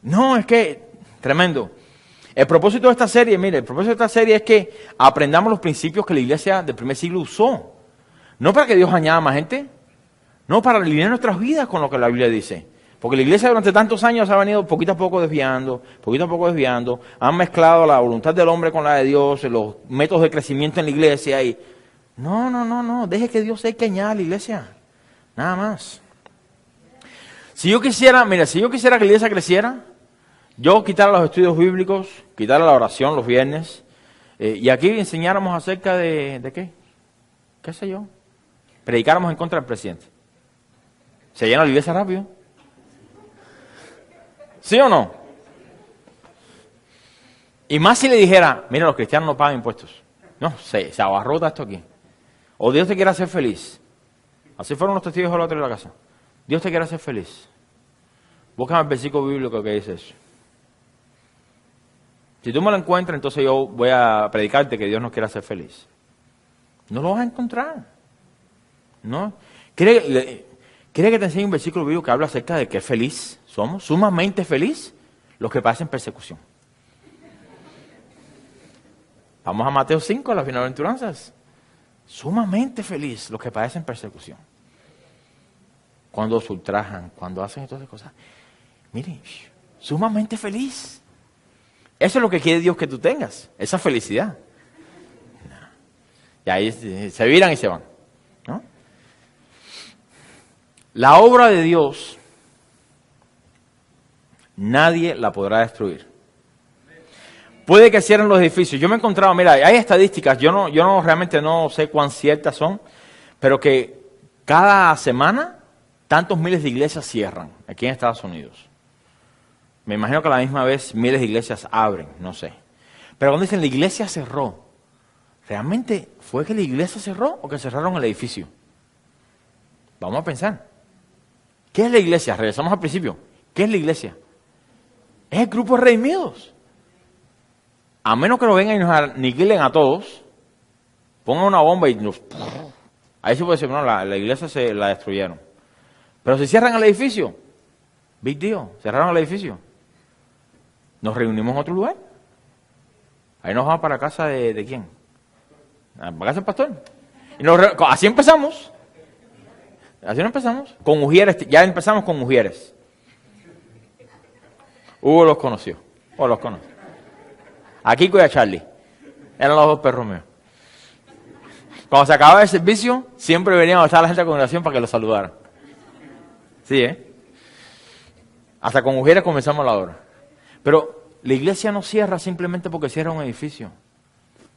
No, es que, tremendo. El propósito de esta serie, mire, el propósito de esta serie es que aprendamos los principios que la iglesia del primer siglo usó. No para que Dios añada más gente, no para alinear nuestras vidas con lo que la Biblia dice. Porque la iglesia durante tantos años ha venido poquito a poco desviando, han mezclado la voluntad del hombre con la de Dios, los métodos de crecimiento en la iglesia y... No, deje que Dios sea el que añada a la iglesia, nada más. Si yo quisiera que la iglesia creciera, yo quitara los estudios bíblicos, quitara la oración los viernes, y aquí enseñáramos acerca de ¿qué? ¿Qué sé yo? Predicáramos en contra del presidente. ¿Se llena la iglesia rápido? ¿Sí o no? Y más si le dijera, mira, los cristianos no pagan impuestos. No, se abarrota esto aquí. O Dios te quiere hacer feliz. Así fueron los testigos de la otra de la casa. Dios te quiere hacer feliz. Búscame el versículo bíblico que dice eso. Si tú me lo encuentras, entonces yo voy a predicarte que Dios nos quiere hacer feliz. No lo vas a encontrar. ¿No? ¿Quiere que te enseñe un versículo bíblico que habla acerca de que feliz somos? Sumamente feliz los que pasan persecución. Vamos a Mateo 5, a las bienaventuranzas. Sumamente feliz los que padecen persecución. Cuando os ultrajan, cuando hacen todas esas cosas. Mire, sumamente feliz. Eso es lo que quiere Dios que tú tengas, esa felicidad. Y ahí se viran y se van, ¿no? La obra de Dios, nadie la podrá destruir. Puede que cierren los edificios. Yo me he encontrado, mira, hay estadísticas, yo no realmente no sé cuán ciertas son, pero que cada semana tantos miles de iglesias cierran aquí en Estados Unidos. Me imagino que a la misma vez miles de iglesias abren, no sé. Pero cuando dicen la iglesia cerró, ¿realmente fue que la iglesia cerró o que cerraron el edificio? Vamos a pensar. ¿Qué es la iglesia? Regresamos al principio. ¿Qué es la iglesia? Es el grupo de redimidos. A menos que lo vengan y nos aniquilen a todos, pongan una bomba y nos... Ahí se puede decir, no, la iglesia se la destruyeron. Pero si cierran el edificio, big deal, cerraron el edificio. Nos reunimos en otro lugar. Ahí nos vamos para casa de quién. Para casa del pastor. Y así empezamos. Así no empezamos. Con Ujieres, ya empezamos con Ujieres. Hugo los conoció. O los conoce. A Kiko y a Charlie. Eran los dos perros míos. Cuando se acababa el servicio, siempre venían a estar la gente de la congregación para que los saludaran. Sí, Hasta con Ujieres comenzamos la obra. Pero la iglesia no cierra simplemente porque cierra un edificio.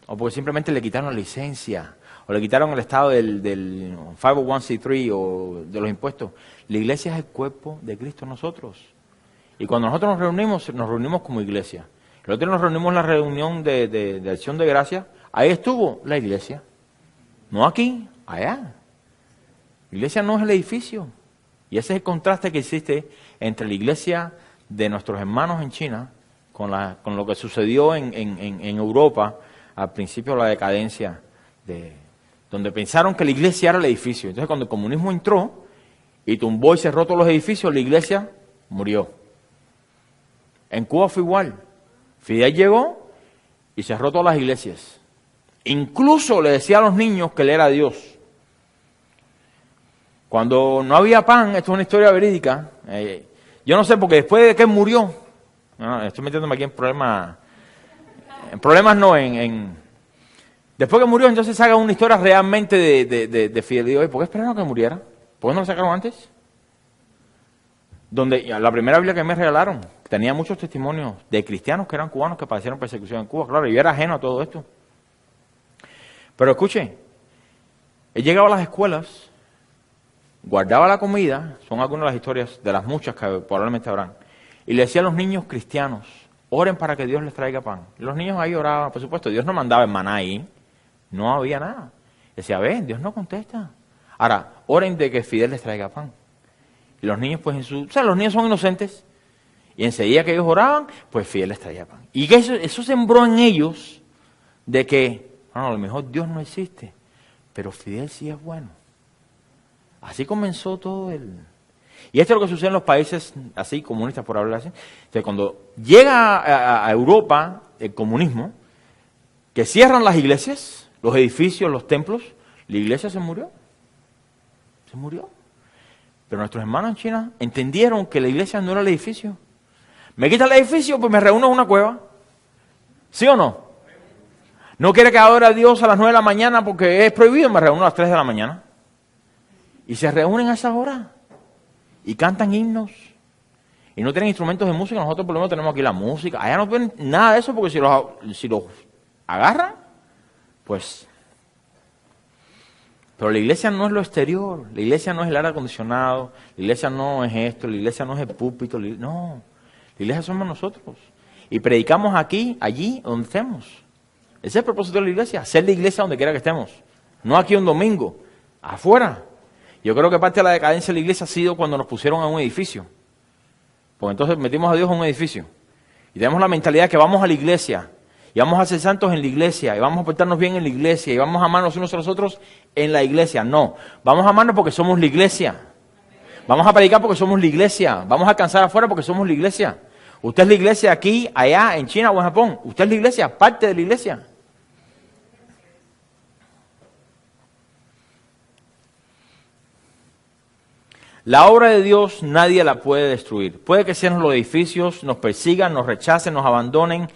O porque simplemente le quitaron la licencia. O le quitaron el estado del 501c3 o de los impuestos. La iglesia es el cuerpo de Cristo en nosotros. Y cuando nosotros nos reunimos como iglesia. El otro día nos reunimos en la reunión de acción de gracias. Ahí estuvo la iglesia. No aquí, allá. La iglesia no es el edificio. Y ese es el contraste que existe entre la iglesia de nuestros hermanos en China con lo que sucedió en Europa al principio de la decadencia, donde pensaron que la iglesia era el edificio. Entonces cuando el comunismo entró y tumbó y cerró todos los edificios, la iglesia murió. En Cuba fue igual. Fidel llegó y cerró todas las iglesias. Incluso le decía a los niños que él era Dios. Cuando no había pan, esto es una historia verídica, yo no sé, porque después de que él murió, estoy metiéndome aquí en problemas, después que murió, entonces se haga una historia realmente de fidelidad. ¿Por qué esperaron que muriera? ¿Por qué no lo sacaron antes? Donde la primera Biblia que me regalaron tenía muchos testimonios de cristianos que eran cubanos que padecieron persecución en Cuba. Claro, yo era ajeno a todo esto. Pero escuche, Él llegaba a las escuelas, guardaba la comida, son algunas de las historias de las muchas que probablemente habrán, y le decía a los niños cristianos, oren para que Dios les traiga pan. Los niños ahí oraban, por supuesto, Dios no mandaba el maná ahí, no había nada. Decía, ven, Dios no contesta. Ahora, oren de que Fidel les traiga pan. Y los niños, pues, los niños son inocentes. Y enseguida que ellos oraban, pues Fidel les traía pan. Y que eso sembró en ellos de que, bueno, a lo mejor Dios no existe, pero Fidel sí es bueno. Así comenzó todo Y esto es lo que sucede en los países así, comunistas por hablar así. O sea, cuando llega a Europa el comunismo, que cierran las iglesias, los edificios, los templos, la iglesia se murió. Se murió. Pero nuestros hermanos en China entendieron que la iglesia no era el edificio. Me quita el edificio, pues me reúno en una cueva. ¿Sí o no? No quiere que adore a Dios a las 9 de la mañana porque es prohibido, me reúno a las 3 de la mañana. Y se reúnen a esas horas. Y cantan himnos. Y no tienen instrumentos de música, nosotros por lo menos tenemos aquí la música. Allá no tienen nada de eso porque si los agarran, pues... Pero la iglesia no es lo exterior, la iglesia no es el aire acondicionado, la iglesia no es esto, la iglesia no es el púlpito, no. La iglesia somos nosotros. Y predicamos aquí, allí, donde estemos. Ese es el propósito de la iglesia, hacer la iglesia donde quiera que estemos. No aquí un domingo, afuera. Yo creo que parte de la decadencia de la iglesia ha sido cuando nos pusieron en un edificio. Porque entonces metimos a Dios en un edificio. Y tenemos la mentalidad que vamos a la iglesia, y vamos a ser santos en la iglesia, y vamos a portarnos bien en la iglesia, y vamos a amarnos unos a los otros en la iglesia. No, vamos a amarnos porque somos la iglesia. Vamos a predicar porque somos la iglesia. Vamos a alcanzar afuera porque somos la iglesia. Usted es la iglesia aquí, allá, en China o en Japón. Usted es la iglesia, parte de la iglesia. La obra de Dios nadie la puede destruir. Puede que sean los edificios, nos persigan, nos rechacen, nos abandonen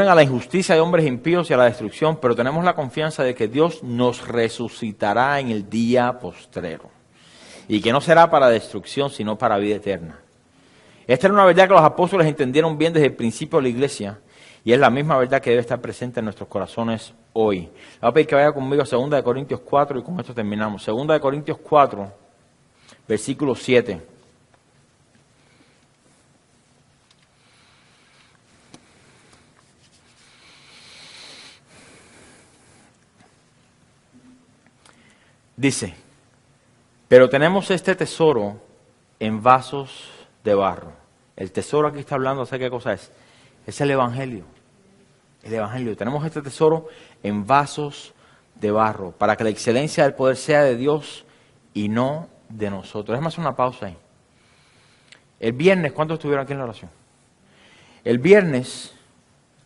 a la injusticia de hombres impíos y a la destrucción, pero tenemos la confianza de que Dios nos resucitará en el día postrero. Y que no será para destrucción, sino para vida eterna. Esta era una verdad que los apóstoles entendieron bien desde el principio de la iglesia, y es la misma verdad que debe estar presente en nuestros corazones hoy. Le voy a pedir que vaya conmigo a 2 Corintios 4 y con esto terminamos. 2 Corintios 4, versículo 7. Dice, pero tenemos este tesoro en vasos de barro. El tesoro aquí está hablando acerca de qué cosa es. Es el Evangelio. El Evangelio. Tenemos este tesoro en vasos de barro para que la excelencia del poder sea de Dios y no de nosotros. Déjame hacer una pausa ahí. El viernes, ¿cuántos estuvieron aquí en la oración? El viernes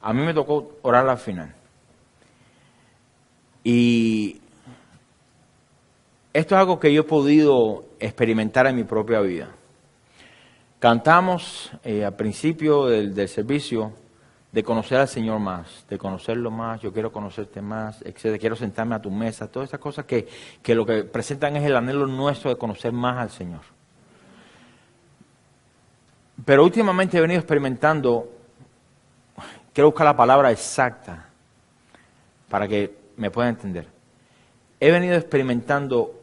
a mí me tocó orar al final. Y esto es algo que yo he podido experimentar en mi propia vida. Cantamos al principio del servicio de conocer al Señor más, de conocerlo más, yo quiero conocerte más, etc. Quiero sentarme a tu mesa, todas esas cosas que lo que presentan es el anhelo nuestro de conocer más al Señor. Pero últimamente he venido experimentando, quiero buscar la palabra exacta para que me puedan entender. He venido experimentando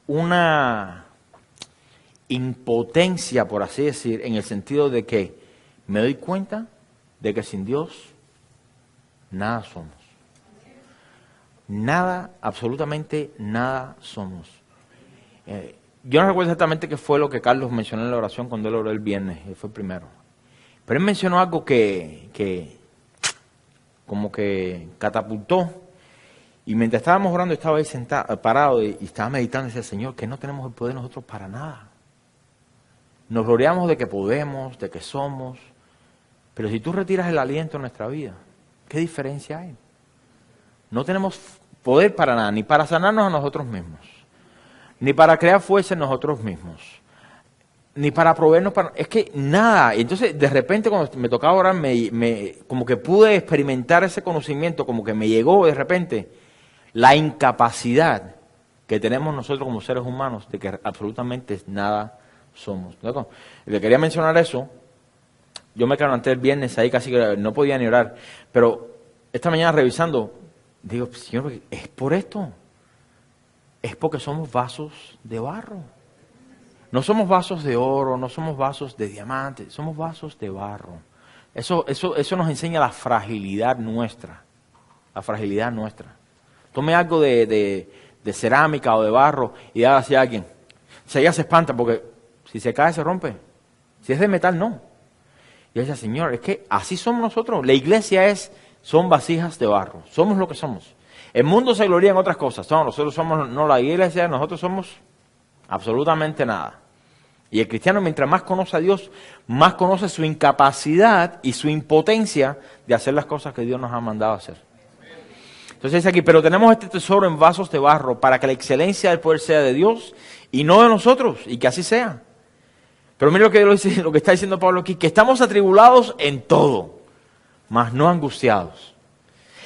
una impotencia, por así decir, en el sentido de que me doy cuenta de que sin Dios nada somos. Nada, absolutamente nada somos. Yo no recuerdo exactamente qué fue lo que Carlos mencionó en la oración cuando él oró el viernes, él fue el primero. Pero él mencionó algo que como que catapultó. Y mientras estábamos orando, estaba ahí sentado, parado y estaba meditando y decía, Señor, que no tenemos el poder nosotros para nada. Nos gloriamos de que podemos, de que somos, pero si tú retiras el aliento en nuestra vida, ¿qué diferencia hay? No tenemos poder para nada, ni para sanarnos a nosotros mismos, ni para crear fuerza en nosotros mismos, ni para proveernos para... Es que nada. Entonces, de repente, cuando me tocaba orar, como que pude experimentar ese conocimiento, como que me llegó de repente la incapacidad que tenemos nosotros como seres humanos de que absolutamente nada somos. ¿No? Le quería mencionar eso. Yo me levanté el viernes ahí casi que no podía ni orar, pero esta mañana revisando, digo, Señor, es por esto. es porque somos vasos de barro. No somos vasos de oro, no somos vasos de diamantes, somos vasos de barro. Eso nos enseña la fragilidad nuestra. La fragilidad nuestra. Tome algo de cerámica o de barro y hágalo hacia alguien. Si ella se espanta porque si se cae se rompe. Si es de metal, no. Y ella dice, Señor, es que así somos nosotros. La iglesia son vasijas de barro. Somos lo que somos. El mundo se gloria en otras cosas. No, nosotros somos, no la iglesia, nosotros somos absolutamente nada. Y el cristiano, mientras más conoce a Dios, más conoce su incapacidad y su impotencia de hacer las cosas que Dios nos ha mandado a hacer. Entonces dice aquí, pero tenemos este tesoro en vasos de barro para que la excelencia del poder sea de Dios y no de nosotros, y que así sea. Pero mira lo que está diciendo Pablo aquí, que estamos atribulados en todo, mas no angustiados.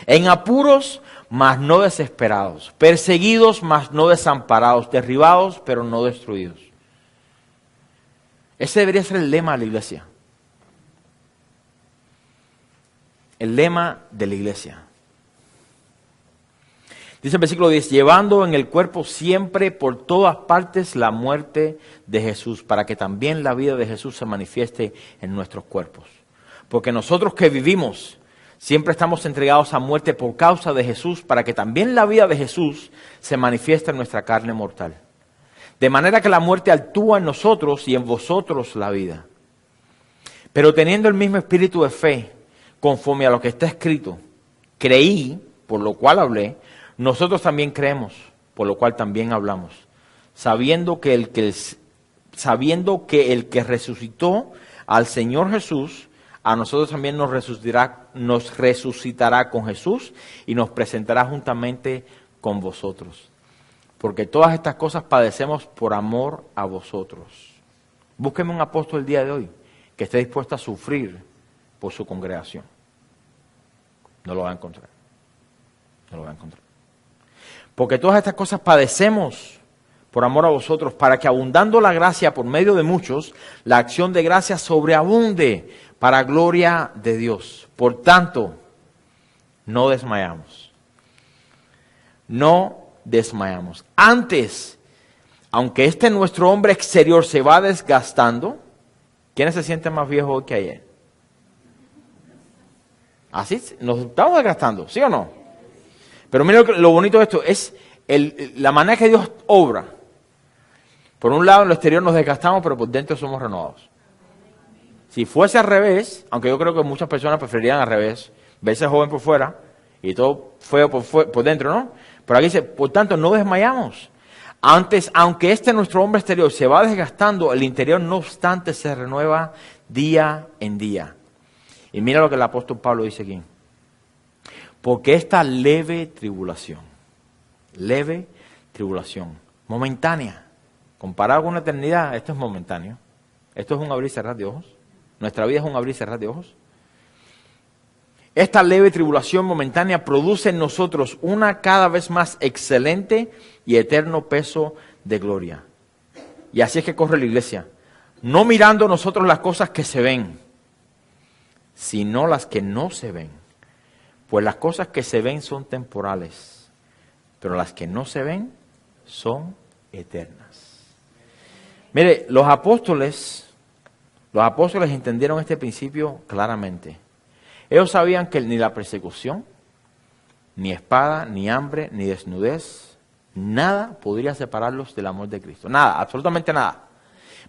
En apuros, mas no desesperados. Perseguidos, mas no desamparados. Derribados, pero no destruidos. Ese debería ser el lema de la iglesia. El lema de la iglesia. Dice el versículo 10, llevando en el cuerpo siempre por todas partes la muerte de Jesús, para que también la vida de Jesús se manifieste en nuestros cuerpos. Porque nosotros que vivimos, siempre estamos entregados a muerte por causa de Jesús, para que también la vida de Jesús se manifieste en nuestra carne mortal. De manera que la muerte actúa en nosotros y en vosotros la vida. Pero teniendo el mismo espíritu de fe, conforme a lo que está escrito, creí, por lo cual hablé, nosotros también creemos, por lo cual también hablamos, sabiendo que el que resucitó al Señor Jesús, a nosotros también nos resucitará con Jesús y nos presentará juntamente con vosotros. Porque todas estas cosas padecemos por amor a vosotros. Búsqueme un apóstol el día de hoy que esté dispuesto a sufrir por su congregación. No lo va a encontrar. No lo va a encontrar. Porque todas estas cosas padecemos por amor a vosotros, para que abundando la gracia por medio de muchos, la acción de gracia sobreabunde para gloria de Dios. Por tanto, no desmayamos. No desmayamos. Antes, aunque nuestro hombre exterior se va desgastando, ¿quiénes se sienten más viejos hoy que ayer? Así nos estamos desgastando, ¿sí o no? Pero mira lo bonito de esto, es la manera que Dios obra. Por un lado, en lo exterior nos desgastamos, pero por dentro somos renovados. Si fuese al revés, aunque yo creo que muchas personas preferirían al revés, verse joven por fuera y todo feo por dentro, ¿no? Pero aquí dice, por tanto, no desmayamos. Antes, aunque nuestro hombre exterior se va desgastando, el interior no obstante se renueva día en día. Y mira lo que el apóstol Pablo dice aquí. Porque esta leve tribulación, momentánea, comparado con la eternidad, esto es momentáneo. Esto es un abrir y cerrar de ojos. Nuestra vida es un abrir y cerrar de ojos. Esta leve tribulación momentánea produce en nosotros una cada vez más excelente y eterno peso de gloria. Y así es que corre la iglesia. No mirando nosotros las cosas que se ven, sino las que no se ven. Pues las cosas que se ven son temporales, pero las que no se ven son eternas. Mire, los apóstoles entendieron este principio claramente. Ellos sabían que ni la persecución, ni espada, ni hambre, ni desnudez, nada podría separarlos del amor de Cristo. Nada, absolutamente nada.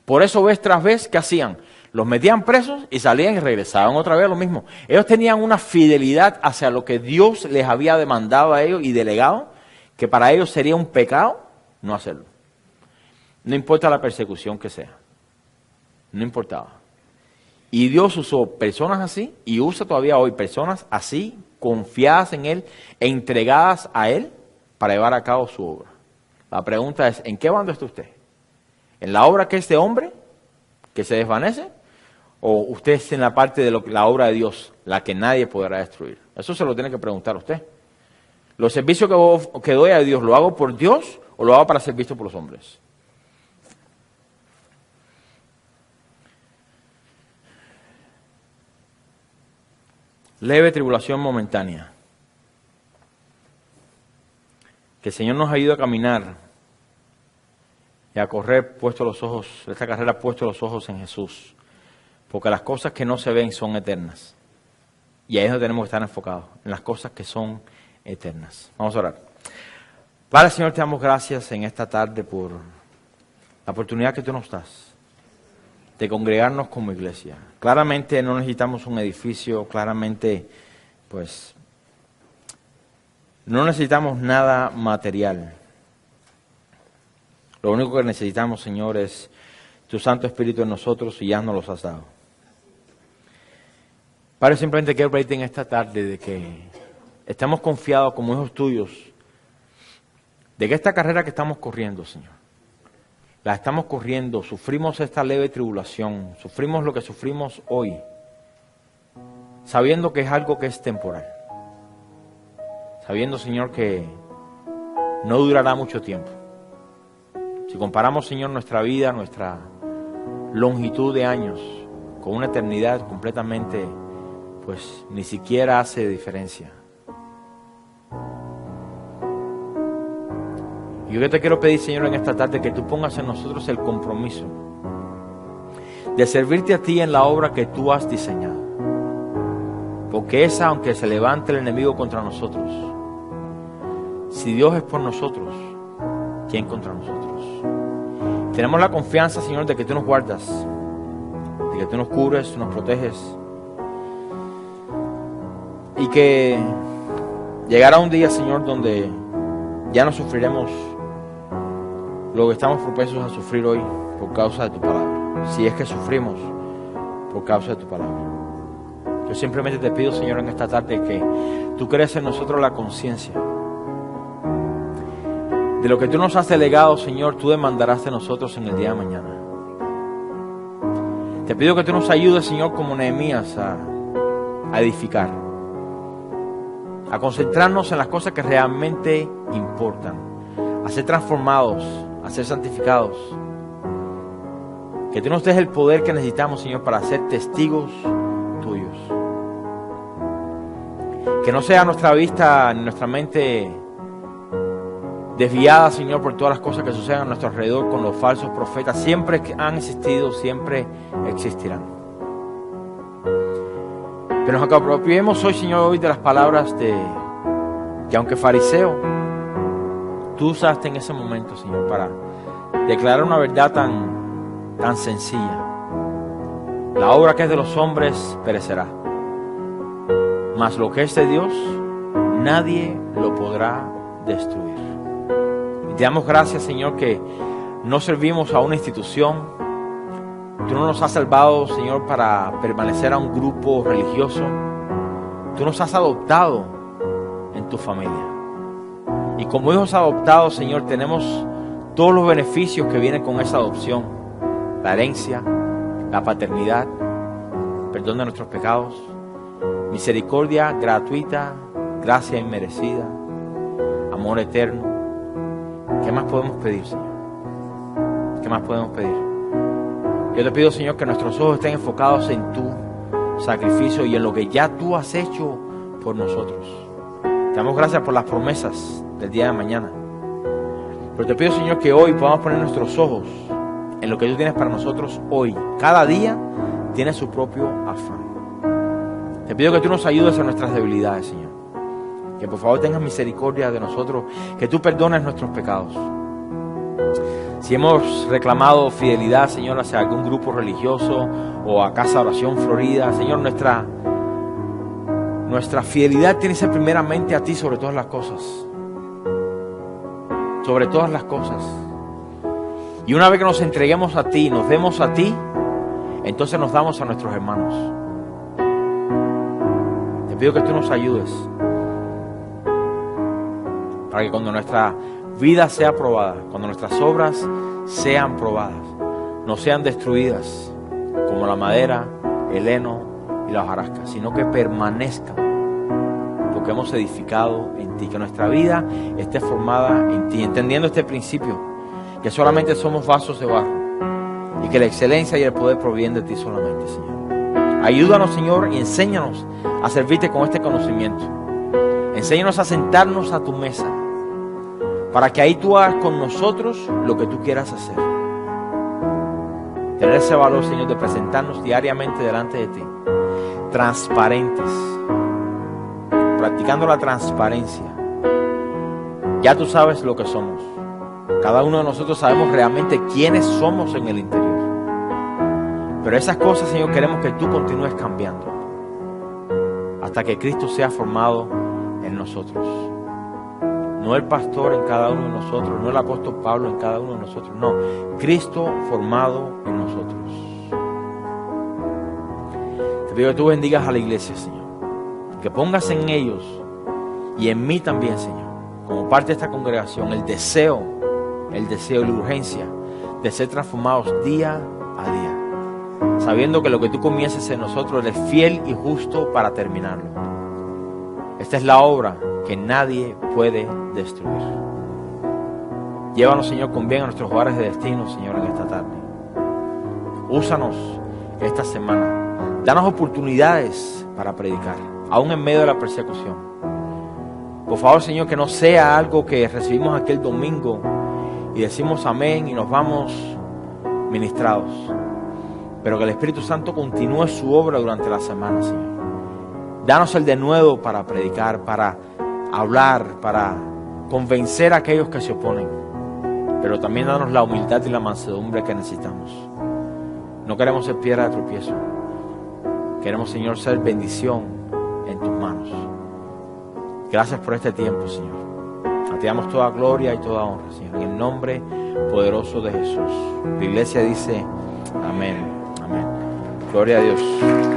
Por eso vez tras vez, ¿qué hacían? Los metían presos y salían y regresaban otra vez a lo mismo. Ellos tenían una fidelidad hacia lo que Dios les había demandado a ellos y delegado, que para ellos sería un pecado no hacerlo. No importa la persecución que sea. No importaba. Y Dios usó personas así y usa todavía hoy personas así, confiadas en Él e entregadas a Él para llevar a cabo su obra. La pregunta es, ¿en qué bando está usted? ¿En la obra que es de hombre, que se desvanece? ¿O usted está en la parte de la obra de Dios, la que nadie podrá destruir? Eso se lo tiene que preguntar a usted. ¿Los servicios que doy a Dios, lo hago por Dios o lo hago para ser visto por los hombres? Leve tribulación momentánea. Que el Señor nos ayude a caminar y a correr esta carrera puesto los ojos en Jesús. Porque las cosas que no se ven son eternas. Y ahí es donde tenemos que estar enfocados, en las cosas que son eternas. Vamos a orar. Padre, Señor, te damos gracias en esta tarde por la oportunidad que tú nos das de congregarnos como iglesia. Claramente no necesitamos un edificio, claramente pues no necesitamos nada material. Lo único que necesitamos, Señor, es tu Santo Espíritu en nosotros y ya nos los has dado. Padre, simplemente quiero pedirte en esta tarde de que estemos confiados como hijos tuyos, de que esta carrera que estamos corriendo, Señor, la estamos corriendo, sufrimos esta leve tribulación, sufrimos lo que sufrimos hoy, sabiendo que es algo que es temporal, sabiendo, Señor, que no durará mucho tiempo. Si comparamos, Señor, nuestra vida, nuestra longitud de años con una eternidad completamente, pues ni siquiera hace diferencia. Y yo te quiero pedir, Señor, en esta tarde que tú pongas en nosotros el compromiso de servirte a ti en la obra que tú has diseñado. Porque esa, aunque se levante el enemigo contra nosotros, si Dios es por nosotros, ¿quién contra nosotros? Tenemos la confianza, Señor, de que tú nos guardas, de que tú nos cubres, tú nos proteges. Y que llegará un día, Señor, donde ya no sufriremos lo que estamos propensos a sufrir hoy por causa de tu palabra. Si es que sufrimos por causa de tu palabra. Yo simplemente te pido, Señor, en esta tarde que tú crees en nosotros la conciencia de lo que tú nos has delegado, Señor, tú demandarás de nosotros en el día de mañana. Te pido que tú nos ayudes, Señor, como Nehemías, a edificar, a concentrarnos en las cosas que realmente importan, a ser transformados, a ser santificados. Que tú nos des el poder que necesitamos, Señor, para ser testigos tuyos. Que no sea nuestra vista ni nuestra mente desviada, Señor, por todas las cosas que suceden a nuestro alrededor con los falsos profetas. Siempre han existido, siempre existirán. Que nos apropiemos hoy, Señor, hoy de las palabras que aunque fariseo, tú usaste en ese momento, Señor, para declarar una verdad tan sencilla. La obra que es de los hombres perecerá, mas lo que es de Dios, nadie lo podrá destruir. Te damos gracias, Señor, que no servimos a una institución. Tú no nos has salvado, Señor, para permanecer a un grupo religioso. Tú nos has adoptado en tu familia. Y como hijos adoptados, Señor, tenemos todos los beneficios que vienen con esa adopción. La herencia, la paternidad, perdón de nuestros pecados, misericordia gratuita, gracia inmerecida, amor eterno. ¿Qué más podemos pedir, Señor? ¿Qué más podemos pedir? Yo te pido, Señor, que nuestros ojos estén enfocados en tu sacrificio y en lo que ya tú has hecho por nosotros. Te damos gracias por las promesas del día de mañana. Pero te pido, Señor, que hoy podamos poner nuestros ojos en lo que tú tienes para nosotros hoy. Cada día tiene su propio afán. Te pido que tú nos ayudes en nuestras debilidades, Señor. Que por favor tengas misericordia de nosotros, que tú perdones nuestros pecados. Si hemos reclamado fidelidad, Señor, hacia algún grupo religioso o a Casa de Oración Florida, Señor, nuestra fidelidad tiene que ser primeramente a ti sobre todas las cosas. Sobre todas las cosas. Y una vez que nos entreguemos a ti, nos demos a ti, entonces nos damos a nuestros hermanos. Te pido que tú nos ayudes para que cuando nuestra vida sea probada, cuando nuestras obras sean probadas, no sean destruidas como la madera, el heno y la hojarasca, sino que permanezcan porque hemos edificado en ti, que nuestra vida esté formada en ti, entendiendo este principio, que solamente somos vasos de barro y que la excelencia y el poder provienen de ti solamente, Señor. Ayúdanos, Señor, y enséñanos a servirte con este conocimiento. Enséñanos a sentarnos a tu mesa, para que ahí tú hagas con nosotros lo que tú quieras hacer. Tener ese valor, Señor, de presentarnos diariamente delante de ti, transparentes, practicando la transparencia. Ya tú sabes lo que somos. Cada uno de nosotros sabemos realmente quiénes somos en el interior. Pero esas cosas, Señor, queremos que tú continúes cambiando hasta que Cristo sea formado en nosotros. No el pastor en cada uno de nosotros, no el apóstol Pablo en cada uno de nosotros, no. Cristo formado en nosotros. Te pido que tú bendigas a la iglesia, Señor. Que pongas en ellos y en mí también, Señor, como parte de esta congregación, el deseo y la urgencia de ser transformados día a día, sabiendo que lo que tú comiences en nosotros eres fiel y justo para terminarlo. Esta es la obra que nadie puede destruir. Llévanos, Señor, con bien a nuestros hogares de destino, Señor, en esta tarde. Úsanos esta semana. Danos oportunidades para predicar, aún en medio de la persecución. Por favor, Señor, que no sea algo que recibimos aquel domingo y decimos amén y nos vamos ministrados, pero que el Espíritu Santo continúe su obra durante la semana, Señor. Danos el denuedo para predicar, para hablar, para convencer a aquellos que se oponen, pero también danos la humildad y la mansedumbre que necesitamos. No queremos ser piedra de tropiezo. Queremos, Señor, ser bendición en tus manos. Gracias por este tiempo, Señor. A ti damos toda gloria y toda honra, Señor, en el nombre poderoso de Jesús. La iglesia dice amén, amén. Gloria a Dios.